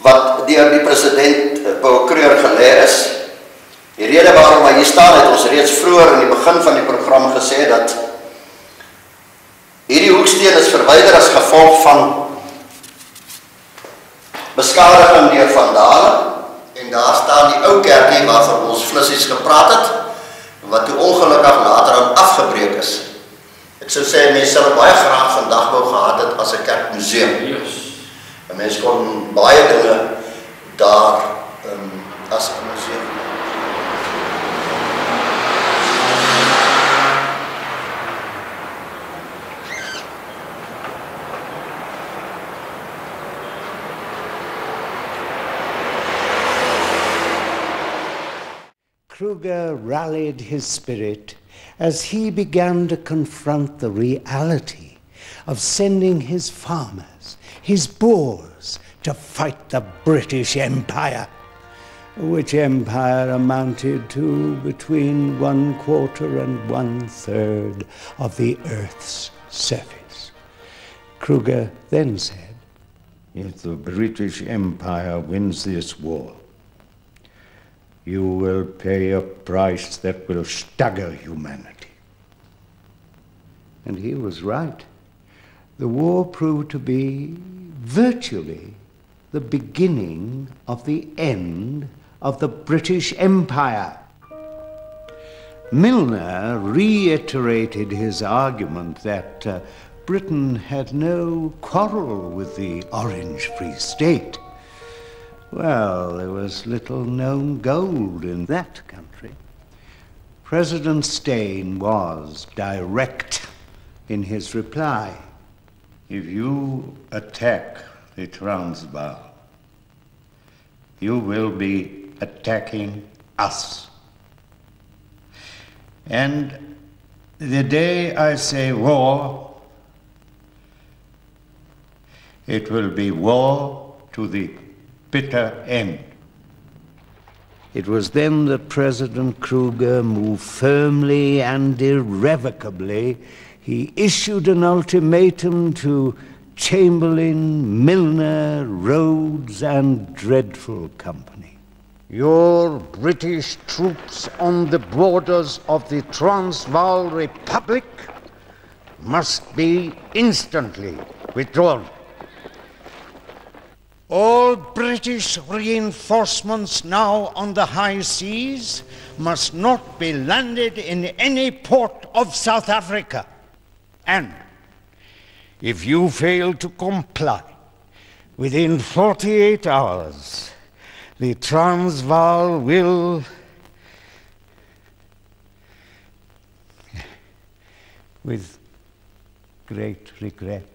wat deur die president Paul Kruger gelê is. Die rede waarom hy hier staan, het ons reeds vroeër in die begin van die program gesê dat hierdie hoeksteen is verwyder as gevolg van beskadiging deur vandale, en daar staan die ou kerkie waarvan ons flissies gepraat het, wat toe ongelukkig later aan afgebreek is. Ek sou sê, mense sal baie graag vandag wou gehad het as 'n kerkmuseum. En mense kon baie dinge daar as 'n museum. Kruger rallied his spirit as he began to confront the reality of sending his farmers, his Boers, to fight the British Empire, which empire amounted to between 1/4 and 1/3 of the Earth's surface. Kruger then said, "If the British Empire wins this war, you will pay a price that will stagger humanity." And he was right. The war proved to be virtually the beginning of the end of the British Empire. Milner reiterated his argument that Britain had no quarrel with the Orange Free State. Well, there was little known gold in that country. President Steyn was direct in his reply. If you attack the Transvaal, you will be attacking us. And the day I say war, it will be war to the bitter end. It was then that President Kruger moved firmly and irrevocably. He issued an ultimatum to Chamberlain, Milner, Rhodes, and Dreadful Company. Your British troops on the borders of the Transvaal Republic must be instantly withdrawn. All British reinforcements now on the high seas must not be landed in any port of South Africa. And if you fail to comply within 48 hours, the Transvaal will with great regret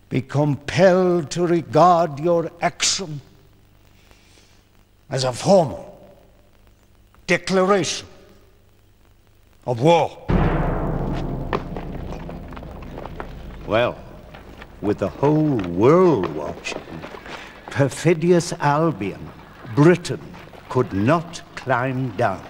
be compelled to regard your action as a formal declaration of war. Well, with the whole world watching, perfidious Albion, Britain, could not climb down.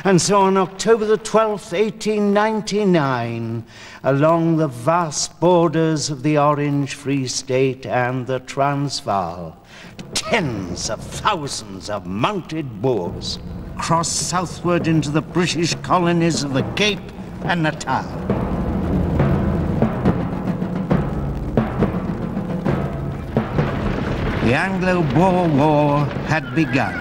And so on October the 12th, 1899, along the vast borders of the Orange Free State and the Transvaal, tens of thousands of mounted Boers crossed southward into the British colonies of the Cape and Natal. The Anglo-Boer War had begun.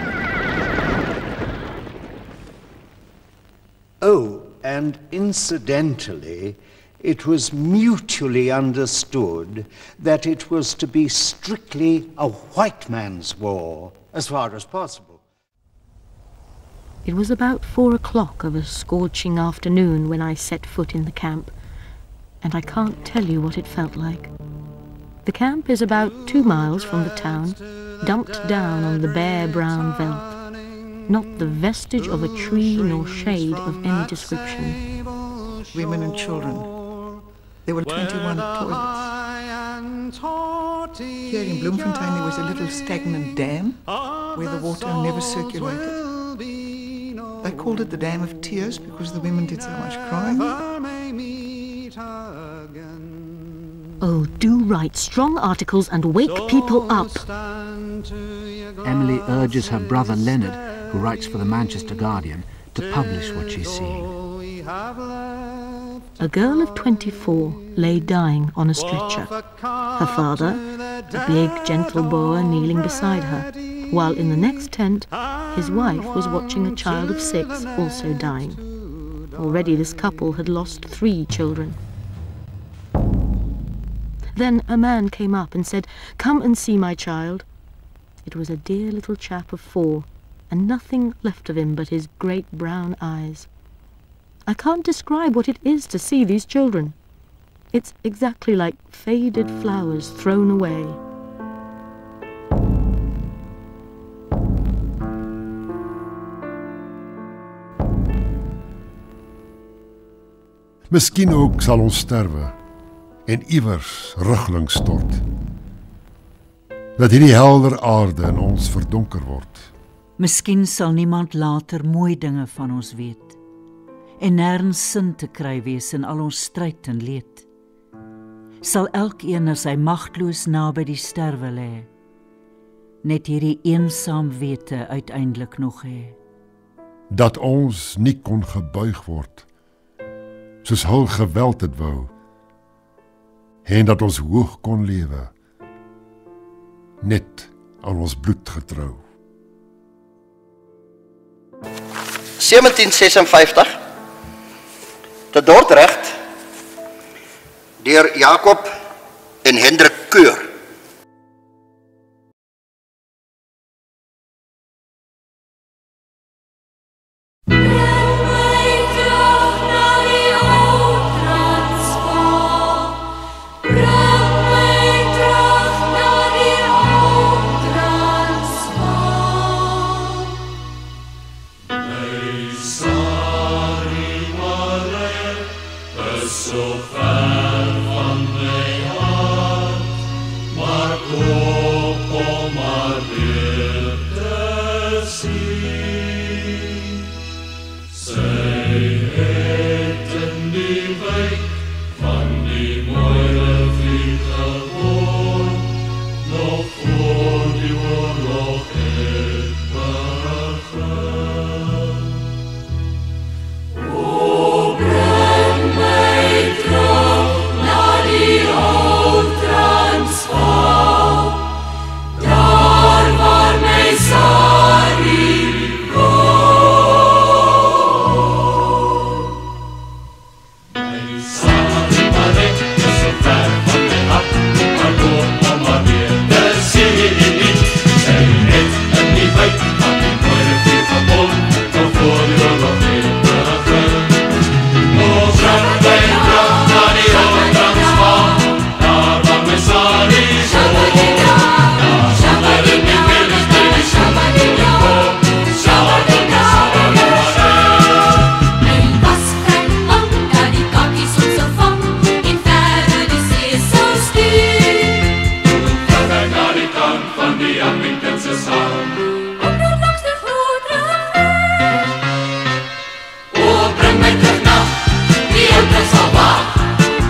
Oh, and incidentally, it was mutually understood that it was to be strictly a white man's war, as far as possible. It was about 4 o'clock of a scorching afternoon when I set foot in the camp, and I can't tell you what it felt like. The camp is about 2 miles from the town, dumped down on the bare brown veldt. Not the vestige of a tree nor shade of any description. Women and children. There were 21 toilets. Here in Bloemfontein there was a little stagnant dam where the water never circulated. They called it the Dam of Tears because the women did so much crying. Oh, do write strong articles and wake people up. Emily urges her brother Leonard, who writes for the Manchester Guardian, to publish what she's seeing. A girl of 24 lay dying on a stretcher. Her father, a big, gentle Boer, kneeling beside her, while in the next tent, his wife was watching a child of 6 also dying. Already this couple had lost 3 children. Then a man came up and said, "Come and see my child." It was a dear little chap of 4, and nothing left of him but his great brown eyes. I can't describe what it is to see these children. It's exactly like faded flowers thrown away. Miskien ook sal ons sterwe en iewers ruglings stort. Dat hierdie helder aarde in ons verdonker word. Miskien sal niemand later mooi dinge van ons weet en nêrens sin te kry wees in al ons stryd en leed. Sal elkeen as hy magteloos naby die sterwe lê, net hierdie eensaam wete uiteindelik nog hê. Dat ons nie kon gebuig word, soos hul geweld het wou, en dat ons hoog kon lewe, net aan ons bloed getrou. 1756, te Dordrecht, deur Jacob en Hendrik Keur. Transvaal. so ver van my hart, maar koop om maar weer te sien. Sy het in die wijk van die mooie rivier gewoon, nog voor die oorlog het begin. O, bring my terug na die ou Transvaal, daar waar my Sarie woon. My Sarie Marek is so ver van my hart, maar koop om maar weer te sien. Sy het in die wijk van die mooie rivier gewoon, nog voor die oorlog het begin. O, bring my terug na die ou Transvaal, daar waar my Sarie woon. Daar in die village by die Shabadino, Shabadino, Hy was vrek bang dat die kakkies ons sou vang en verder die see sou stuur. Gaan hy na die kant van die Hamiltonse saam. Onder langs die groot rivier. O, bring my terug na die ou Transvaal,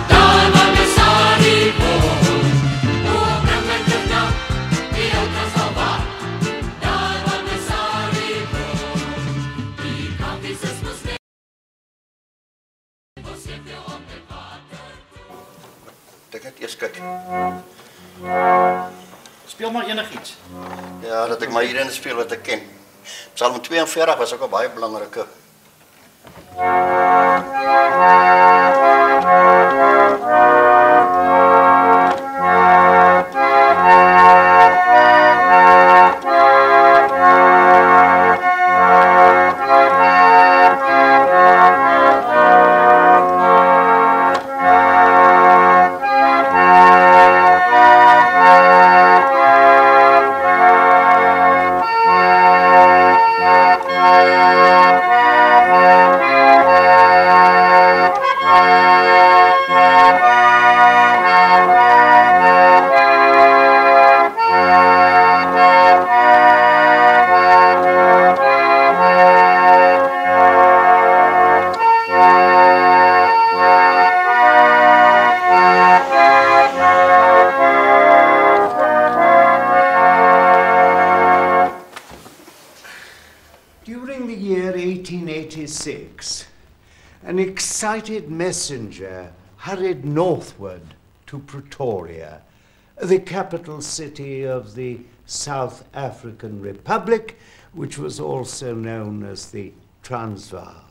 daar waar my Sarie woon. O, bring my terug na die ou Transvaal, daar waar my Sarie woon. Die kakkies is mos net, ons het jou op die water. Ek net eers kyk. Speel maar enigiets. Ja, dat ek maar hierin speel wat ek ken. Psalm 42 was ook 'n baie belangrike. During the year 1886, an excited messenger hurried northward to Pretoria, the capital city of the South African Republic, which was also known as the Transvaal.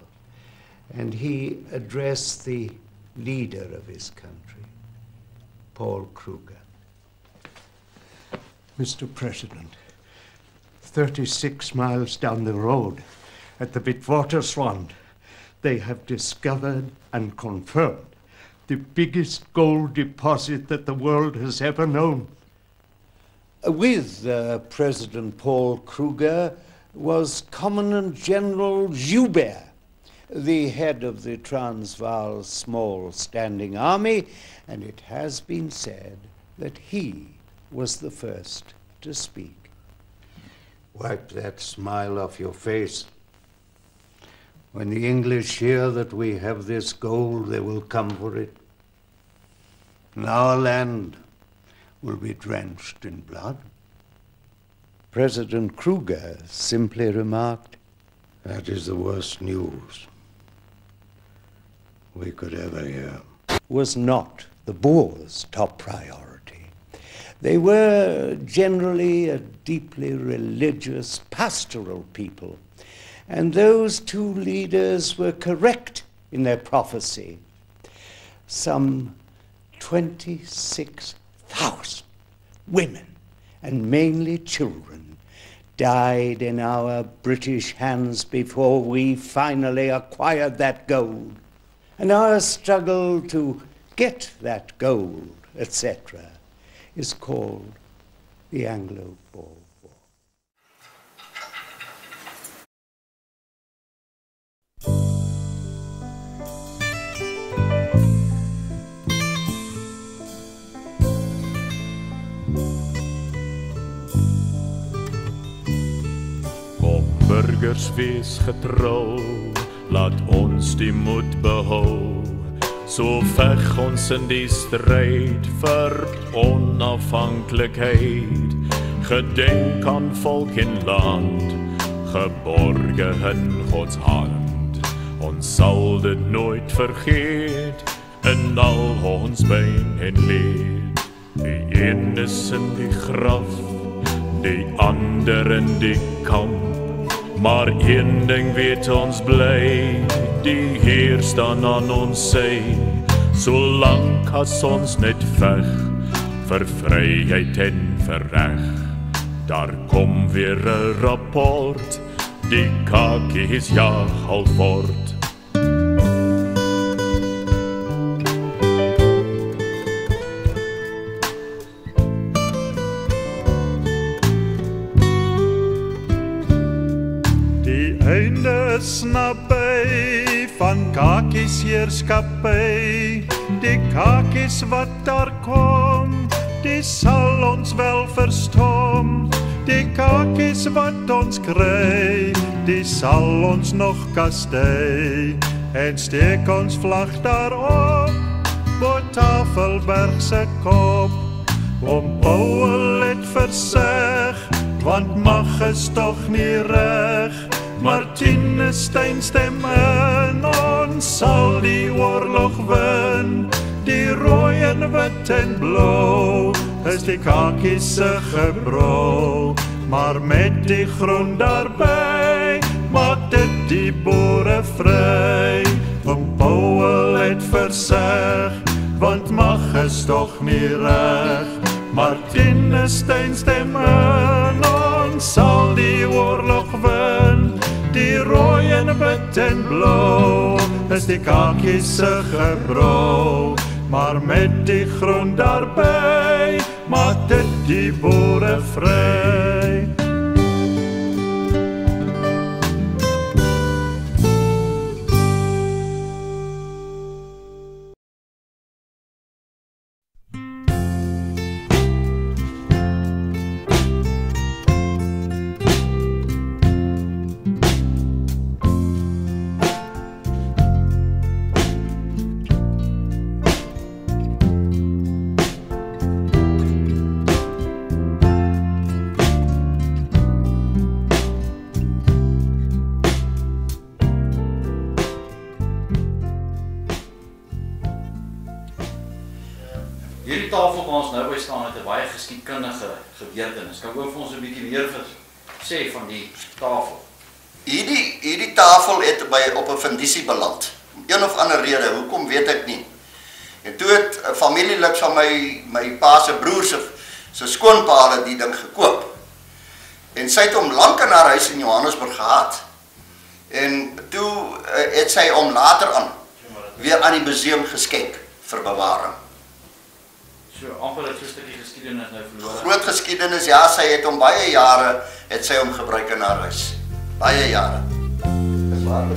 And he addressed the leader of his country, Paul Kruger. Mr. President, 36 miles down the road, at the Witwatersrand, they have discovered and confirmed the biggest gold deposit that the world has ever known. With President Paul Kruger was Commandant General Joubert, the head of the Transvaal Small Standing Army, and it has been said that he was the first to speak. Wipe that smile off your face. When the English hear that we have this gold, they will come for it. And our land will be drenched in blood. President Kruger simply remarked, "That is the worst news we could ever hear." Was not the Boers' top priority. They were generally a deeply religious, pastoral people, and those two leaders were correct in their prophecy. Some 26,000 women, and mainly children, died in our British hands before we finally acquired that gold. And our struggle to get that gold, etc., is called the Anglo-Boer War. burgers wees getrou, laat ons die moed behou. So veg ons in die stryd vir onafhanklikheid. Gedenk aan volk en land, geborge in Gods hand. Ons sal dit nooit vergeet, in al ons pyn en leed. Die een is in die graf, die ander in die kamp. Maar een ding weet ons bly, die Heer staan aan ons sy. Solank as ons net veg, vir vryheid en vir reg. Daar kom weer 'n rapport, die kakies jag al fort. Die einde is naby van kakies heerskappy. Die kakies wat daar kom, die sal ons wel verstom. Die kakies wat ons kry, die sal ons nog kastei. En steek ons vlag daarop, bo Tafelberg se kop. Oom Paul het verseg, want mag is toch nie reg. Martinus Steyn stem in, ons sal die oorlog wen. Die rooi en wit en blauw is die kakies se gebrou. Maar met die groen daarby maak dit die boere vry. Oom Paul het verseg, want mag is toch nie reg. Martinus Steyn stem in, ons sal die oorlog wen. Die rooi en wit en blauw is die kakies se gebrou. Maar met die groen daarby maak dit die boere vry. Hierdie tafel waar ons nou by staan het 'n baie geskiedkundige gebeurtenis. Kan oor vir ons 'n bietjie meer sê van die tafel? Hierdie tafel het op 'n fundisie beland. Om een of ander rede, hoekom weet ek nie. En toe het 'n familielid van my pa se broer se skoonpa die ding gekoop. En sy het hom lank in haar huis in Johannesburg gehad. En toe het sy hom later aan weer aan die museum geskenk vir bewaring. So amper 'n stukkie geskiedenis nou verlore. Groot geskiedenis, ja, sy het hom baie jare het sy hom gebruik in haar huis. Baie jare. Dis waar.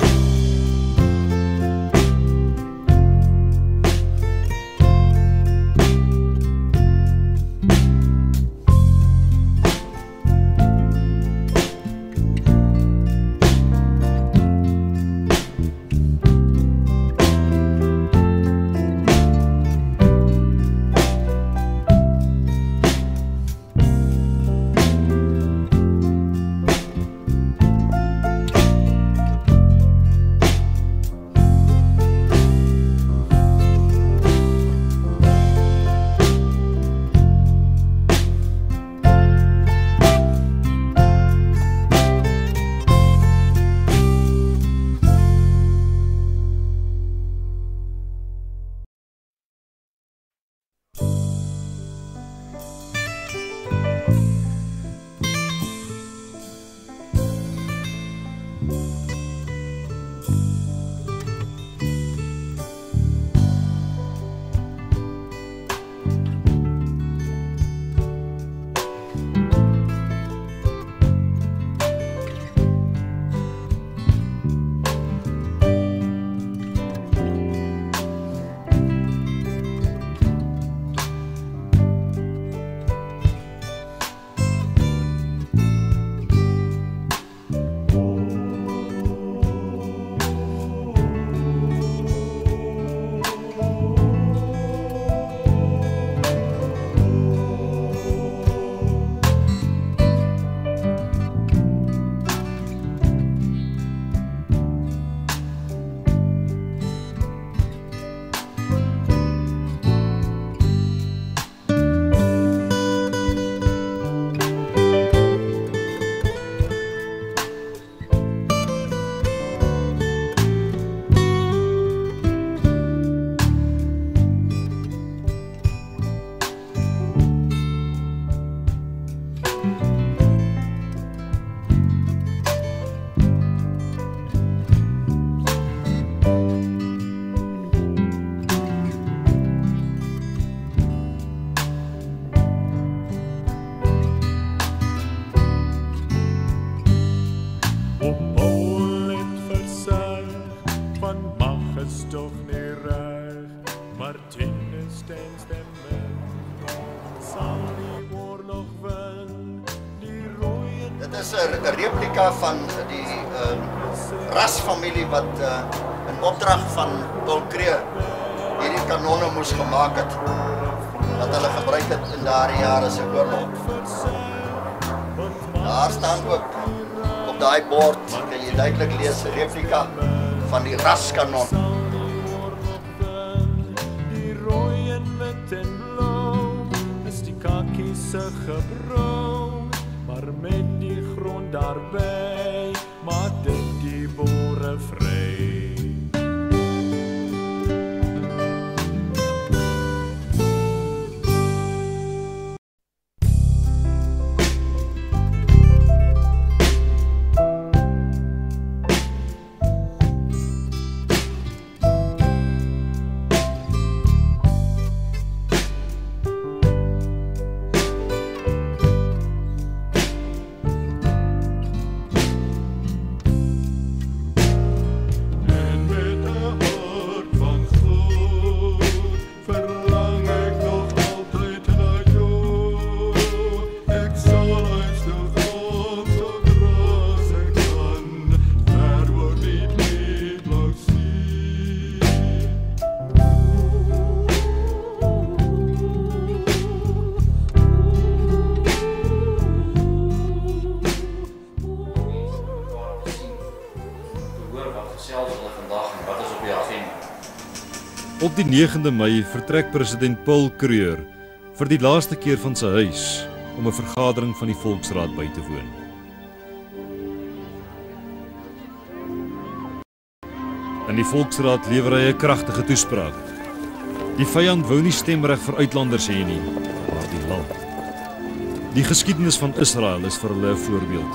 'n replika van die rasfamilie wat in opdrag van Paul Kruger hierdie kanonne moes gemaak het, wat hulle gebruik het in daardie jare se oorlog. Daar staan ook op daai bord, kan jy duidelik lees, replika van die raskanon. Die rooi en wit en blauw is die kakies se gebrou, maar met die grond daarby maak dit die boere vry. Op die 9de Mei vertrek president Paul Kruger vir die laaste keer van sy huis om 'n vergadering van die Volksraad by te woon. In die Volksraad lewer hy 'n kragtige toespraak. Die vyand wou nie stemreg vir uitlanders hê nie, maar die land. Die geskiedenis van Israel is vir hulle 'n voorbeeld.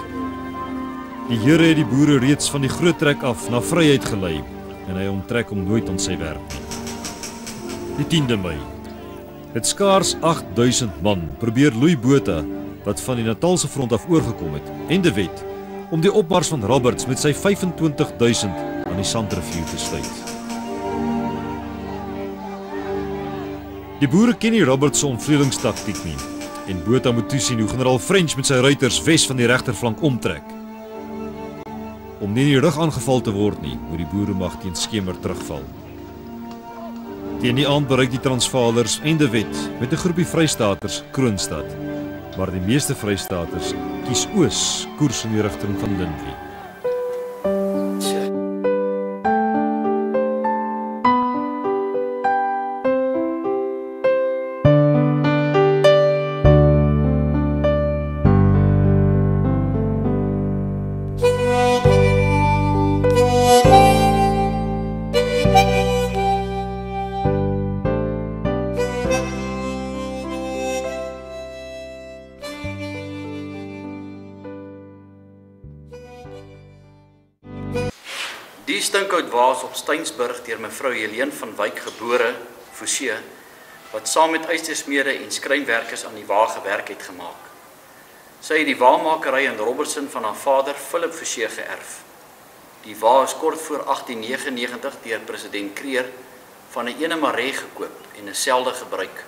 Die Here het die boere reeds van die groot trek af na vryheid gelei en hy onttrek hom nooit aan sy werk nie. Die 10de Mei. Het skaars 8000 man probeer Louis Botha, wat van die Natalse front af oorgekom het, en De Wet, om die opmars van Roberts met sy 25000 aan die Sandrivier te sluit. Die boere ken nie Roberts se ontvredelingstaktiek nie, en Botha moet toesien hoe generaal French met sy ruiters wes van die regterflank omtrek. Om nie in die rug aangeval te word nie, moet die boeremag teen skemer terugval. Teen die aand bereik die Transvaalers en De Wet met 'n groepie Vrystaters Kroonstad, maar die meeste Vrystaters kies oos, koers in die rigting van Lindley. Die stinkhout waas op Steynsburg deur mevrou Helene van Wyk gebore, Forsie, wat saam met ystersmede en skrynwerkers aan die wa gewerk het gemaak. Sy het die waalmakery in Robertson van haar vader Philip Forsie geërf. Die wa is kort voor 1899 deur president Kruger van 'n ene Maree gekoop en is selde gebruik.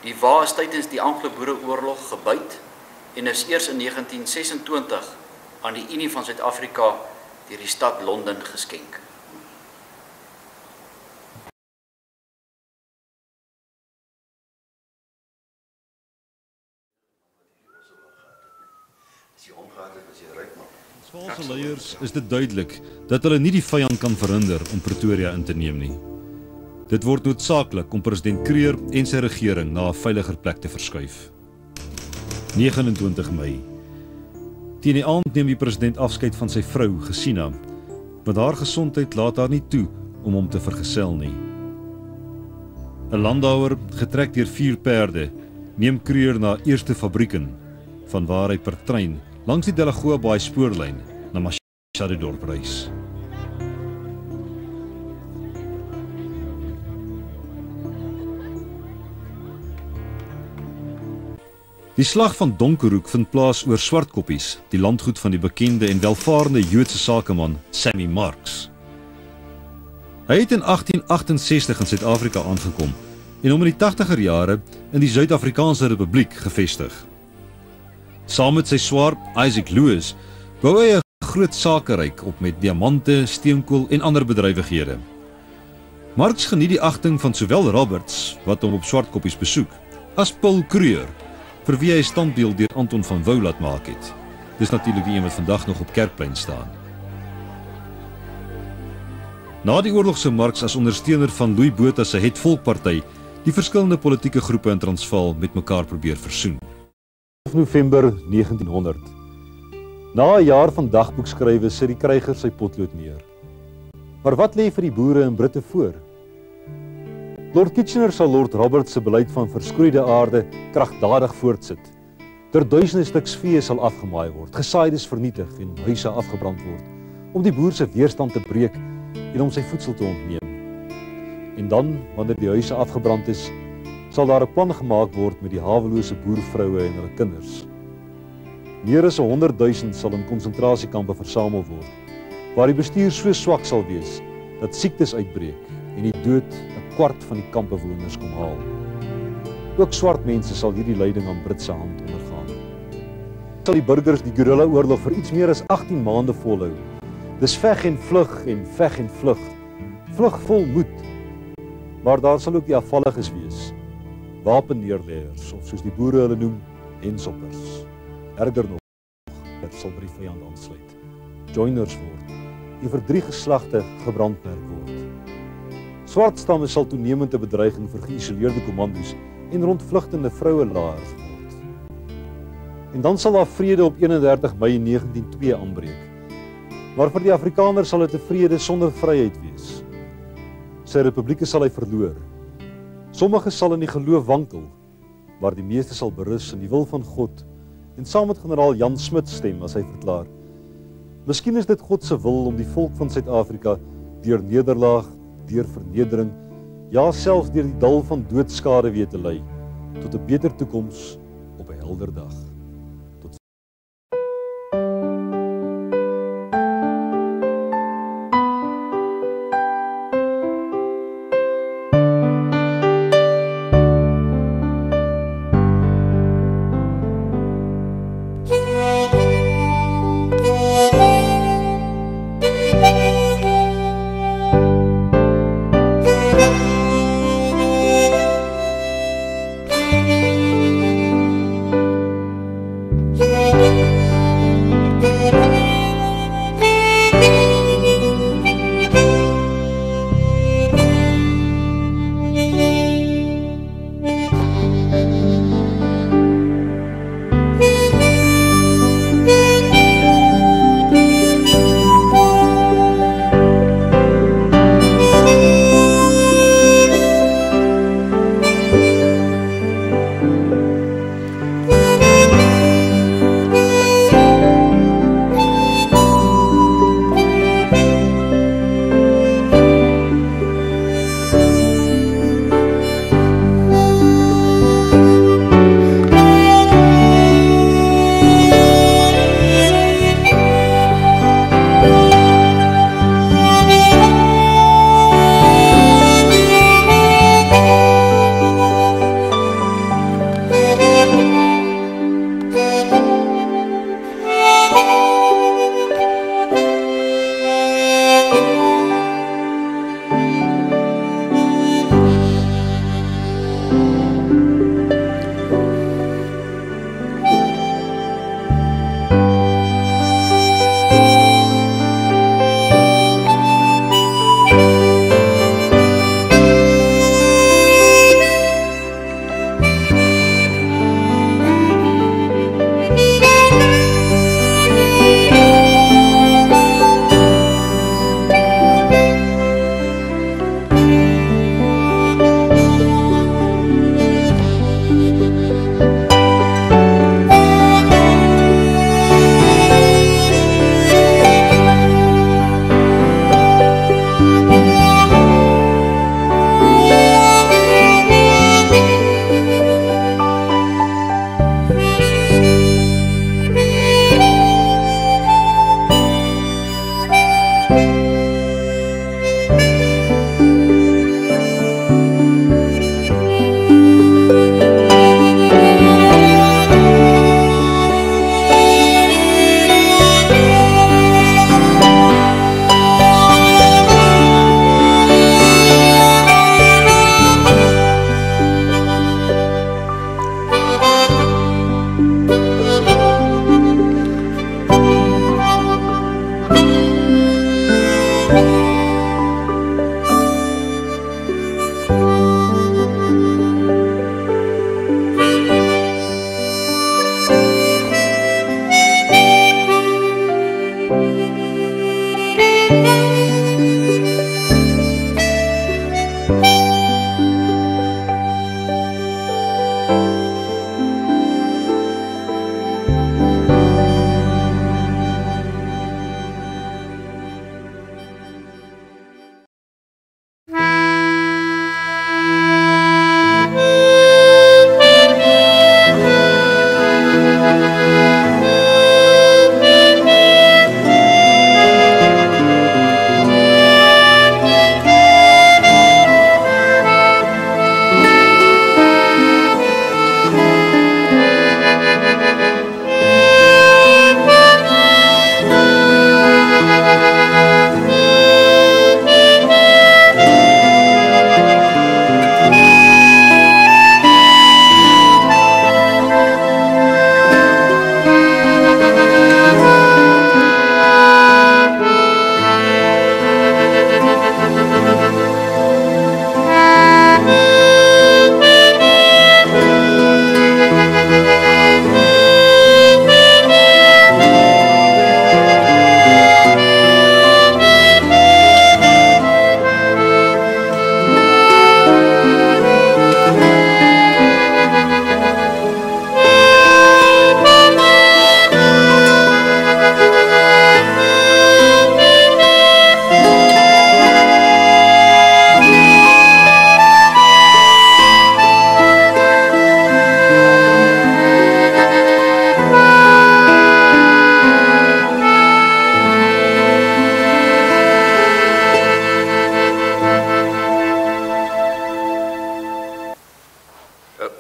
Die wa is tydens die Anglo-Boereoorlog gebyt en is eers in 1926 aan die Unie van Suid-Afrika deur die stad Londen geskenk. Transvaalse leiers is dit duidelik dat hulle nie die vyand kan verhinder om Pretoria in te neem nie. Dit word noodsaaklik om president Kruger en sy regering na 'n veiliger plek te verskuif. 29 Mei. Teen die aand neem die president afskeid van sy vrou, Gesina, want haar gesondheid laat haar nie toe om hom te vergesel nie. 'n Landauer, getrek deur 4 perde, neem Kruger na eerste fabrieken, vanwaar hy per trein langs die Delagoa Baai spoorlyn na Machadodorp reis. Die slag van Donkerhoek vind plaas oor Swartkoppies, die landgoed van die bekende en welvarende Joodse sakeman Sammy Marks. Hy het in 1868 in Suid-Afrika aangekom en hom in die 80er jare in die Suid-Afrikaanse Republiek gevestig. Saam met sy swaar Isaac Lewis bou hy 'n groot sakeryk op met diamante, steenkool en ander bedrywighede. Marx geniet die agting van sowel Roberts, wat hom op Swartkoppies besoek, as Paul Kruger, vir wie hy 'n standbeeld deur Anton van Wouw laat maak het. Dis natuurlik die een wat vandag nog op Kerkplein staan. Na die oorlog sou Marx as ondersteuner van Louis Botha se Het Volkparty die verskillende politieke groepe in Transvaal met mekaar probeer versoen. 12 November 1900. Na 'n jaar van dagboekskrywe sit die kryger sy potlood neer. Maar wat lê vir die boere en Britte voor? Lord Kitchener sal Lord Roberts se beleid van verskroeide aarde kragtadig voortsit. Duisende stuks vee sal afgemaai word, gesaaides vernietig en huise afgebrand word, om die boer se weerstand te breek en om sy voedsel te ontneem. En dan, wanneer die huise afgebrand is, sal daar 'n plan gemaak word met die hawelose boervroue en hulle kinders. Meer as 100,000 sal in konsentrasiekampe versamel word, waar die bestuur so swak sal wees dat siektes uitbreek en die dood 'n kwart van die kampbewoners kom haal. Ook swart mense sal hierdie lyding aan Britse hand ondergaan. Sal die burgers die guerrilla-oorlog vir iets meer as 18 maande volhou. Dis veg en vlug en veg en vlug. Vlug vol moed. Maar daar sal ook die afvalliges wees. Wapenneerleggers, of soos die boere hulle noem, hensoppers. Erger nog, dit sal by die vyand aansluit. Joiners word, die vir 3 geslagte gebrandmerk word. Swart stamme sal toenemend 'n bedreiging vir geïsoleerde kommandos en rondvlugtende vrouelaars word. En dan sal daar vrede op 31 Mei 1902 aanbreek. Maar vir die Afrikaner sal dit 'n vrede sonder vryheid wees. Sy republieke sal hy verloor. Sommige sal in die geloof wankel, maar die meeste sal berus in die wil van God en saam met generaal Jan Smit stem as hy verklaar: Miskien is dit God se wil om die volk van Suid-Afrika deur nederlaag, deur vernedering, ja selfs deur die dal van doodskade weer te lei tot 'n beter toekoms op 'n helder dag.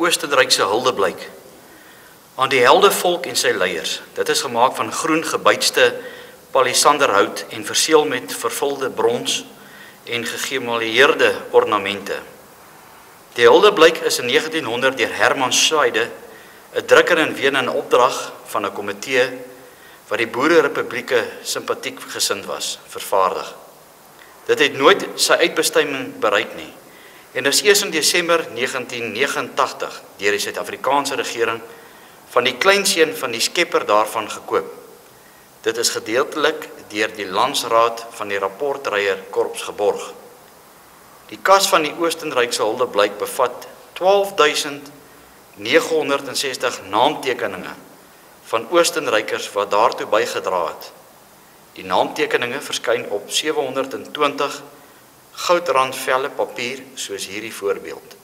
Oostenrykse huldeblyk aan die helde volk en sy leiers. Dit is gemaak van groen gebytste palisanderhout en verseël met vervulde brons en gegemalieerde ornamente. Die huldeblyk is in 1900 deur Herman Scheide, 'n drukker in Wene in opdrag van 'n komitee wat die Boererepublieke simpatiek gesind was, vervaardig. Dit het nooit sy uitbestemming bereik nie. En is eers in Desember 1989 deur die Suid-Afrikaanse regering van die kleinseun van die skepper daarvan gekoop. Dit is gedeeltelik deur die Landsraad van die Rapportryër Korps geborg. Die kas van die Oostenrykse huldeblyk bevat 12.960 naamtekeninge van Oostenrykers wat daartoe bygedra het. Die naamtekeninge verskyn op 720 goudrand velle papier soos hierdie voorbeeld.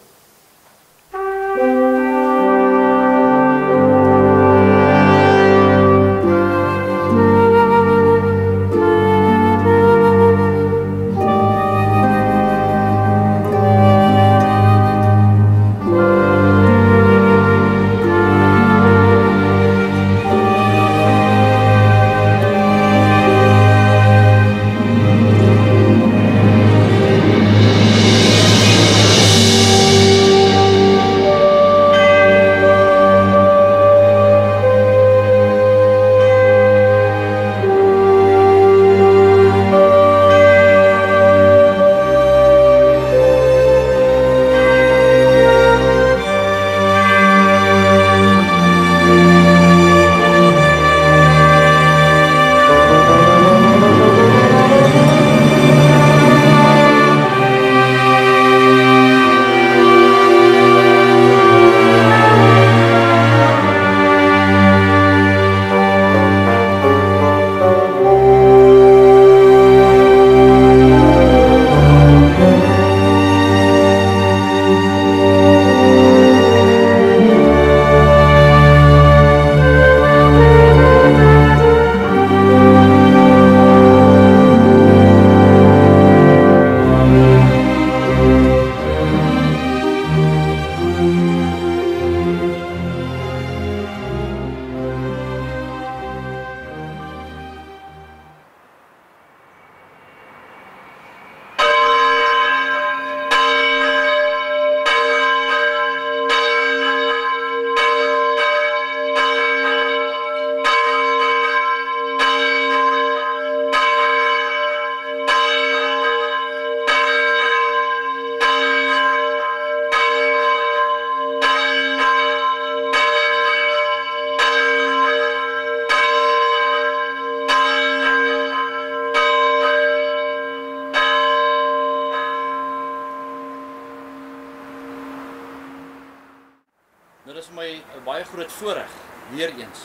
vir my 'n baie groot voorreg, weer eens,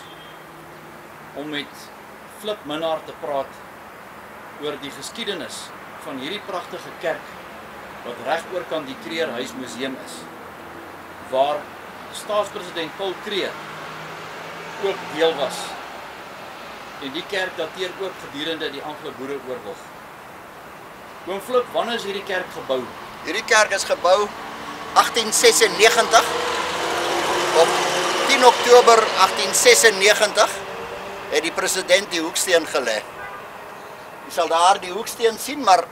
om met Flip Minnaar te praat oor die geskiedenis van hierdie pragtige kerk wat reg oorkant die Kreerhuis Museum is, waar staatspresident Paul Kreer ook deel was. En die kerk dateer ook gedurende die Anglo-Boereoorlog. Oom Flip, wanneer is hierdie kerk gebou? Hierdie kerk is gebou 1896. Op 10 Oktober 1896 het die president die hoeksteen gelê. Jy sal daar die hoeksteen sien, maar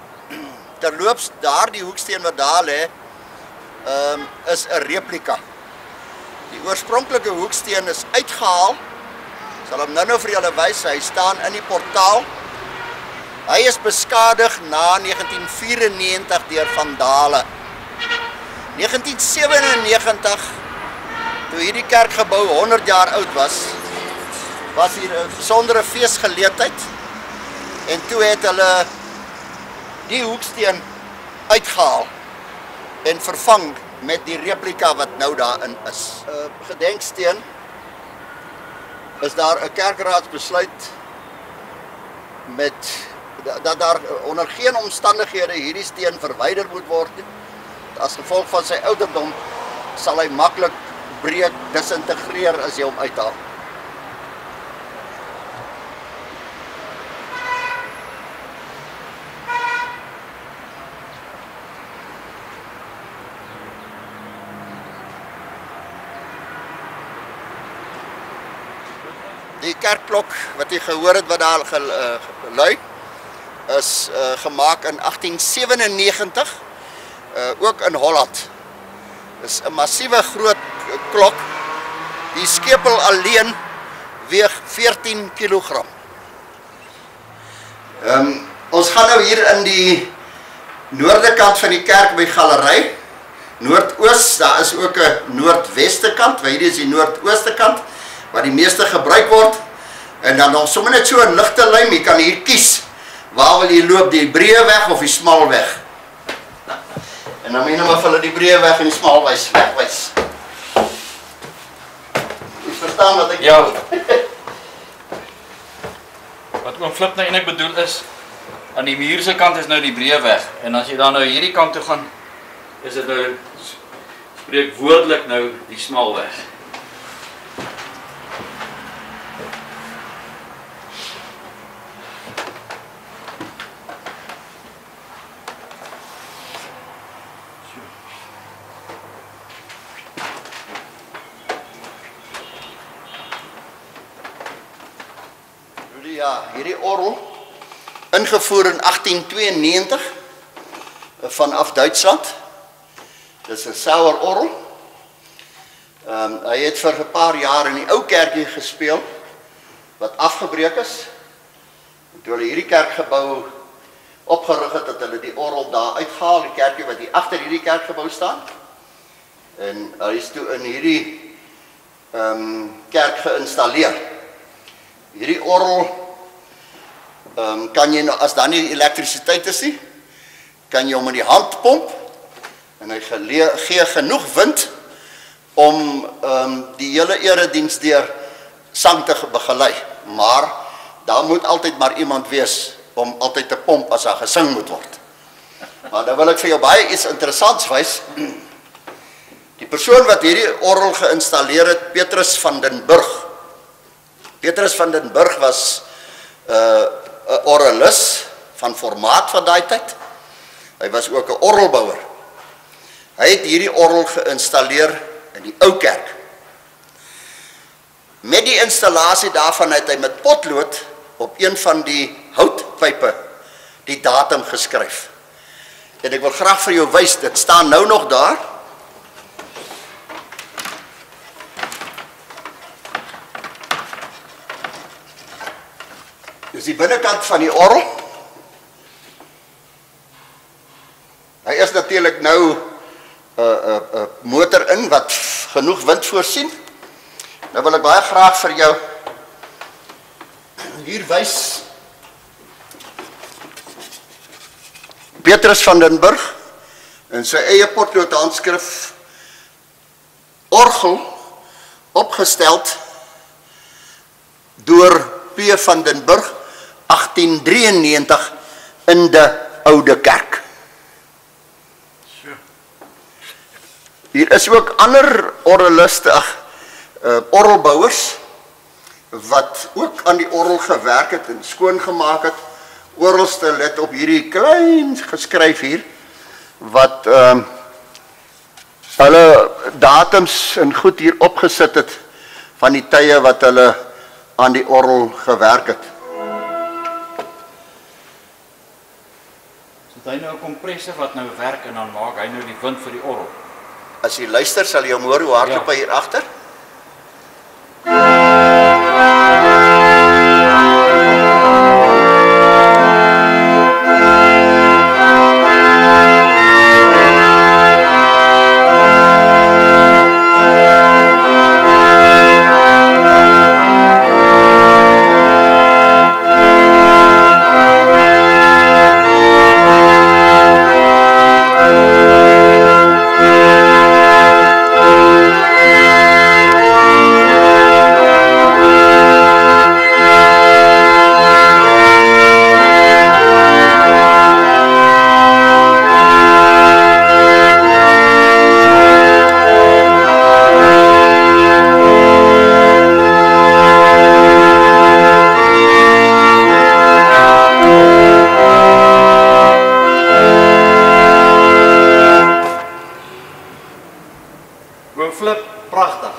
terloops daar die hoeksteen wat daar lê, is 'n replika. Die oorspronklike hoeksteen is uitgehaal. Ek sal hom nou vir julle wys. Hy staan in die portaal. Hy is beskadig na 1994 deur vandale. 1997, toe hierdie kerkgebou 100 jaar oud was hier 'n besondere feesgeleentheid. En toe het hulle die hoeksteen uitgehaal en vervang met die replika wat nou daarin is. Gedenksteen is daar 'n kerkraadsbesluit dat daar onder geen omstandighede hierdie steen verwyder moet word nie. As gevolg van sy ouderdom sal hy maklik breek, disintegreer as jy hom uithaal. Die kerkklok wat jy gehoor het wat daar gelui, is gemaak in 1897, ook in Holland. Dis 'n massiewe groot klok. Die skepel alleen weeg 14 kg. Ons gaan nou hier in die noorde kant van die kerk by galery. Noordoos, daar is ook 'n noordweste kant, waar hierdie is die noordooste kant, waar die meeste gebruik word. En dan nog sommer net so 'n ligte lyn, jy kan hier kies. Waar wil jy loop, die breë weg of die smal weg? En dan moet jy nou maar vir hulle die breë weg en die smal wegwys. Jy verstaan wat ek ja. Wat oom Flip nou eintlik bedoel is, aan die muur se kant is nou die breë weg. En as jy dan nou hierdie kant toe gaan, is dit nou spreek woordelik nou die smal weg. Ja, hierdie orgel, ingevoer in 1892 vanaf Duitsland. Dit is 'n Sauer orgel. Hy het vir 'n paar jaar in die ou kerkie gespeel wat afgebreek is. En toe hulle hierdie kerkgebou opgerig het, het hulle die orgel daar uitgehaal, die kerkie wat hier agter hierdie kerkgebou staan. En hy is toe in hierdie kerk geïnstalleer. Hierdie orgel kan jy nou, as daar nie elektrisiteit is nie, kan jy hom in die hand pomp en hy gee genoeg wind om die hele erediens deur sang te begelei. Maar daar moet altyd maar iemand wees om altyd te pomp as daar gesing moet word. Maar dan wil ek vir jou baie iets interessants wys. Die persoon wat hierdie orgel geïnstalleer het, Petrus van den Burg. Petrus van den Burg was 'n orgelis van formaat van daai tyd. Hy was ook 'n orgelbouer. Hy het hierdie orgel geïnstalleer in die ou kerk. Met die installasie daarvan het hy met potlood op een van die houtpype die datum geskryf. En ek wil graag vir jou wys, dit staan nou nog daar. Dis die binnekant van die orgel. Hy is natuurlik nou 'n motor in wat genoeg wind voorsien. Nou wil ek baie graag vir jou hier wys Petrus van den Burg in sy eie potlood handskrif orgel opgesteld deur P. van den Burg 1893 in die Oude Kerk. Hier is ook ander orgeliste, orgelbouers wat ook aan die orgel gewerk het en skoongemaak het. Orgelstel het op hierdie klein geskryf hier wat hulle datums en goed hier opgesit het van die tye wat hulle aan die orgel gewerk het. So hy nou 'n kompressor wat nou werk en dan maak hy nou die wind vir die orgel. As jy luister sal jy hom hoor hoe hardloop hy hier agter.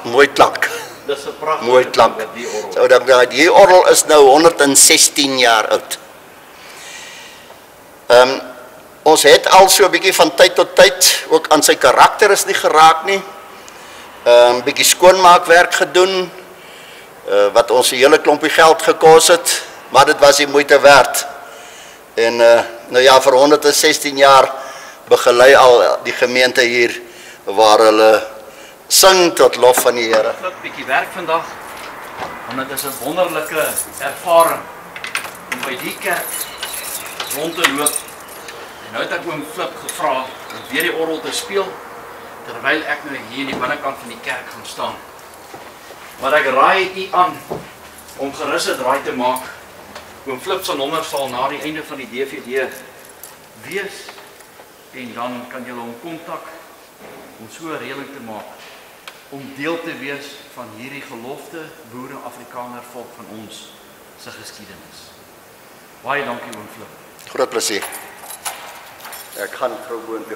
Mooi klank. So die orgel is nou 116 jaar oud. Ons het al so 'n bietjie van tyd tot tyd ook aan sy karakter is nie geraak nie. Bietjie skoonmaakwerk gedoen wat ons 'n hele klompie geld gekos het, maar dit was die moeite werd. En nou ja, vir 116 jaar begelei al die gemeente hier waar hulle sing tot lof van die Here. Flip bietjie werk vandag, want dit is 'n wonderlike ervaring om by die kerk rond te loop. En nou het ek oom Flip gevra om weer die orgel te speel, terwyl ek nou hier in die binnekant van die kerk gaan staan. Maar ek raai u aan om gerus 'n draai te maak. Oom Flip se nommer sal na die einde van die DVD wees, en dan kan julle hom kontak om so 'n reëling te maak, om deel te wees van hierdie gelofte boere Afrikaner volk van ons se geskiedenis. Baie dankie oom Flip. Groot plesier. Ek gaan vrou Boonte.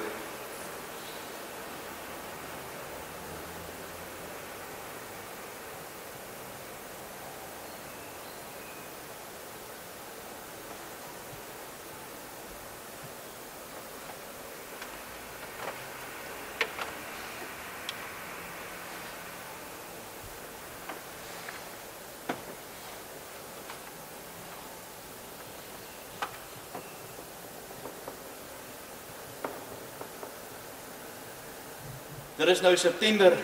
Dit is nou September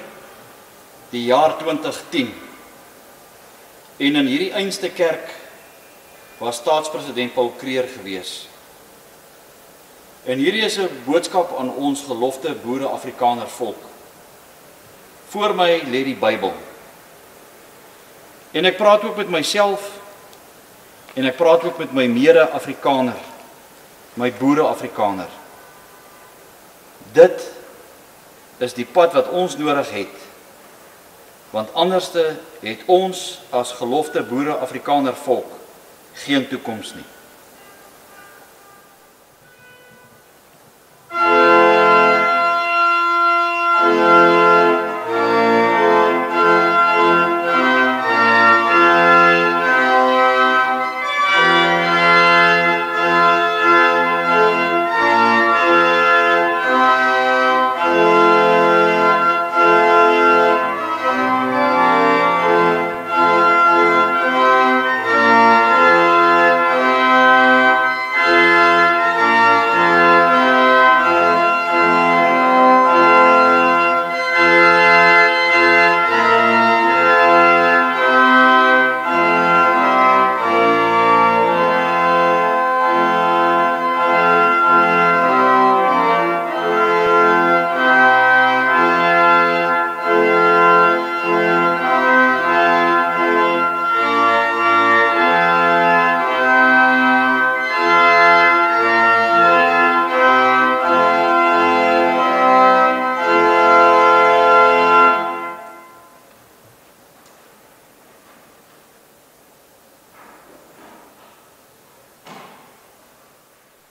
die jaar 2010 en in hierdie einste kerk was staatspresident Paul Kruger gewees. En hierdie is 'n boodskap aan ons gelofte boere Afrikaner volk. Voor my lê die Bybel. En ek praat ook met myself en ek praat ook met my mede-Afrikaner, my boere Afrikaner. Dit is die pad wat ons nodig het, want anderste het ons as gelofte boere Afrikaner volk geen toekoms nie.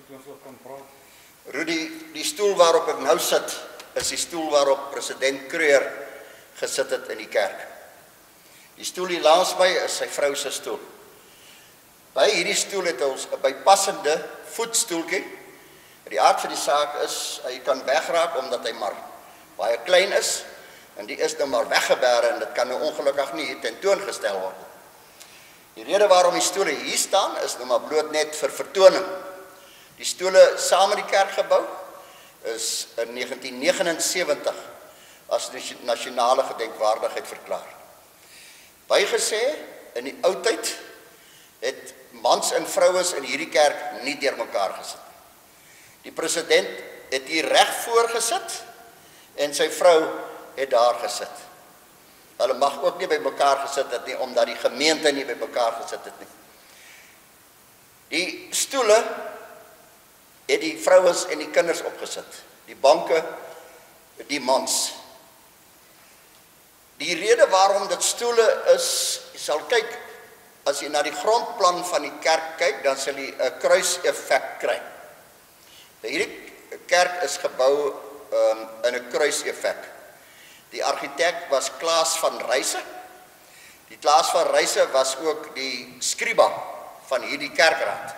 Rudy, die stoel waarop ek nou sit, is die stoel waarop president Kruger gesit het in die kerk. Die stoel hier langs my is sy vrou se stoel. By hierdie stoel het ons 'n bypassende voetstoeltjie. Die aard van die saak is, hy kan wegraak omdat hy maar baie klein is, en die is nou maar weggebêre en dit kan nou ongelukkig nie tentoongestel word. Die rede waarom die stole hier staan is nou maar bloot net vir vertoning. Die stole saam met die kerkgebou is in 1979 as nasionale gedenkwaardigheid verklaar. Bygesê, in die ou tyd het mans en vrouens in hierdie kerk nie deur mekaar gesit. Die president het hier reg voor gesit en sy vrou het daar gesit. Hulle mag ook nie by mekaar gesit het nie, omdat die gemeente nie by mekaar gesit het nie. Die stoele het die vrouens en die kinders opgesit. Die banke, die mans. Die rede waarom dit stoele is, jy sal kyk, as jy na die grondplan van die kerk kyk, dan sal jy 'n kruiseffek kry. Hierdie kerk is gebou in 'n kruiseffek. Die argitek was Klaas van Ruyse. Die Klaas van Ruyse was ook die skriba van hierdie kerkraad.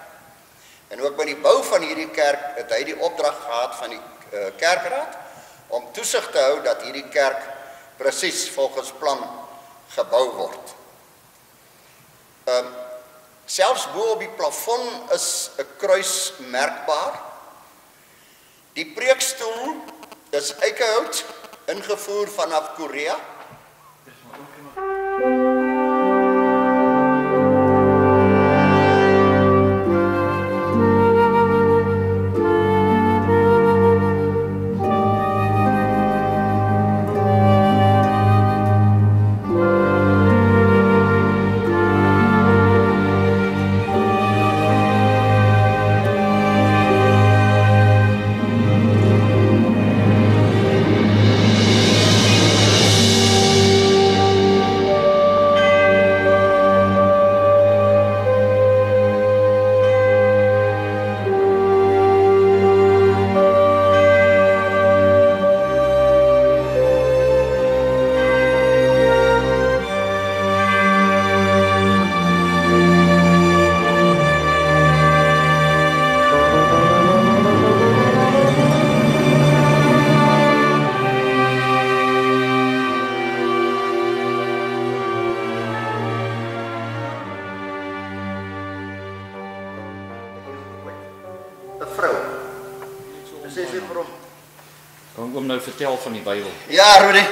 En ook by die bou van hierdie kerk het hy die opdrag gehad van die kerkraad om toesig te hou dat hierdie kerk presies volgens plan gebou word. Selfs bo op die plafon is 'n kruis merkbaar. Die preekstoel is eikehout, ingevoer vanaf Korea. Kan oom nou vertel van die Bybel? Ja, Rudy.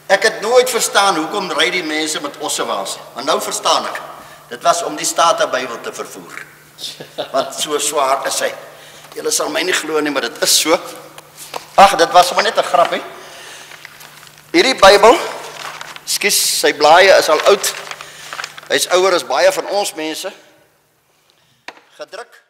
Ek het nooit verstaan hoekom ry die mense met ossewaans. Maar nou verstaan ek. Dit was om die Statenbybel te vervoer. Wat so swaar is hy. Julle sal my nie glo nie, maar dit is so. Ag, dit was maar net 'n grap, hè. Hierdie Bybel, skus, sy blaaie is al oud. Hy's ouer as baie van ons mense. Gedruk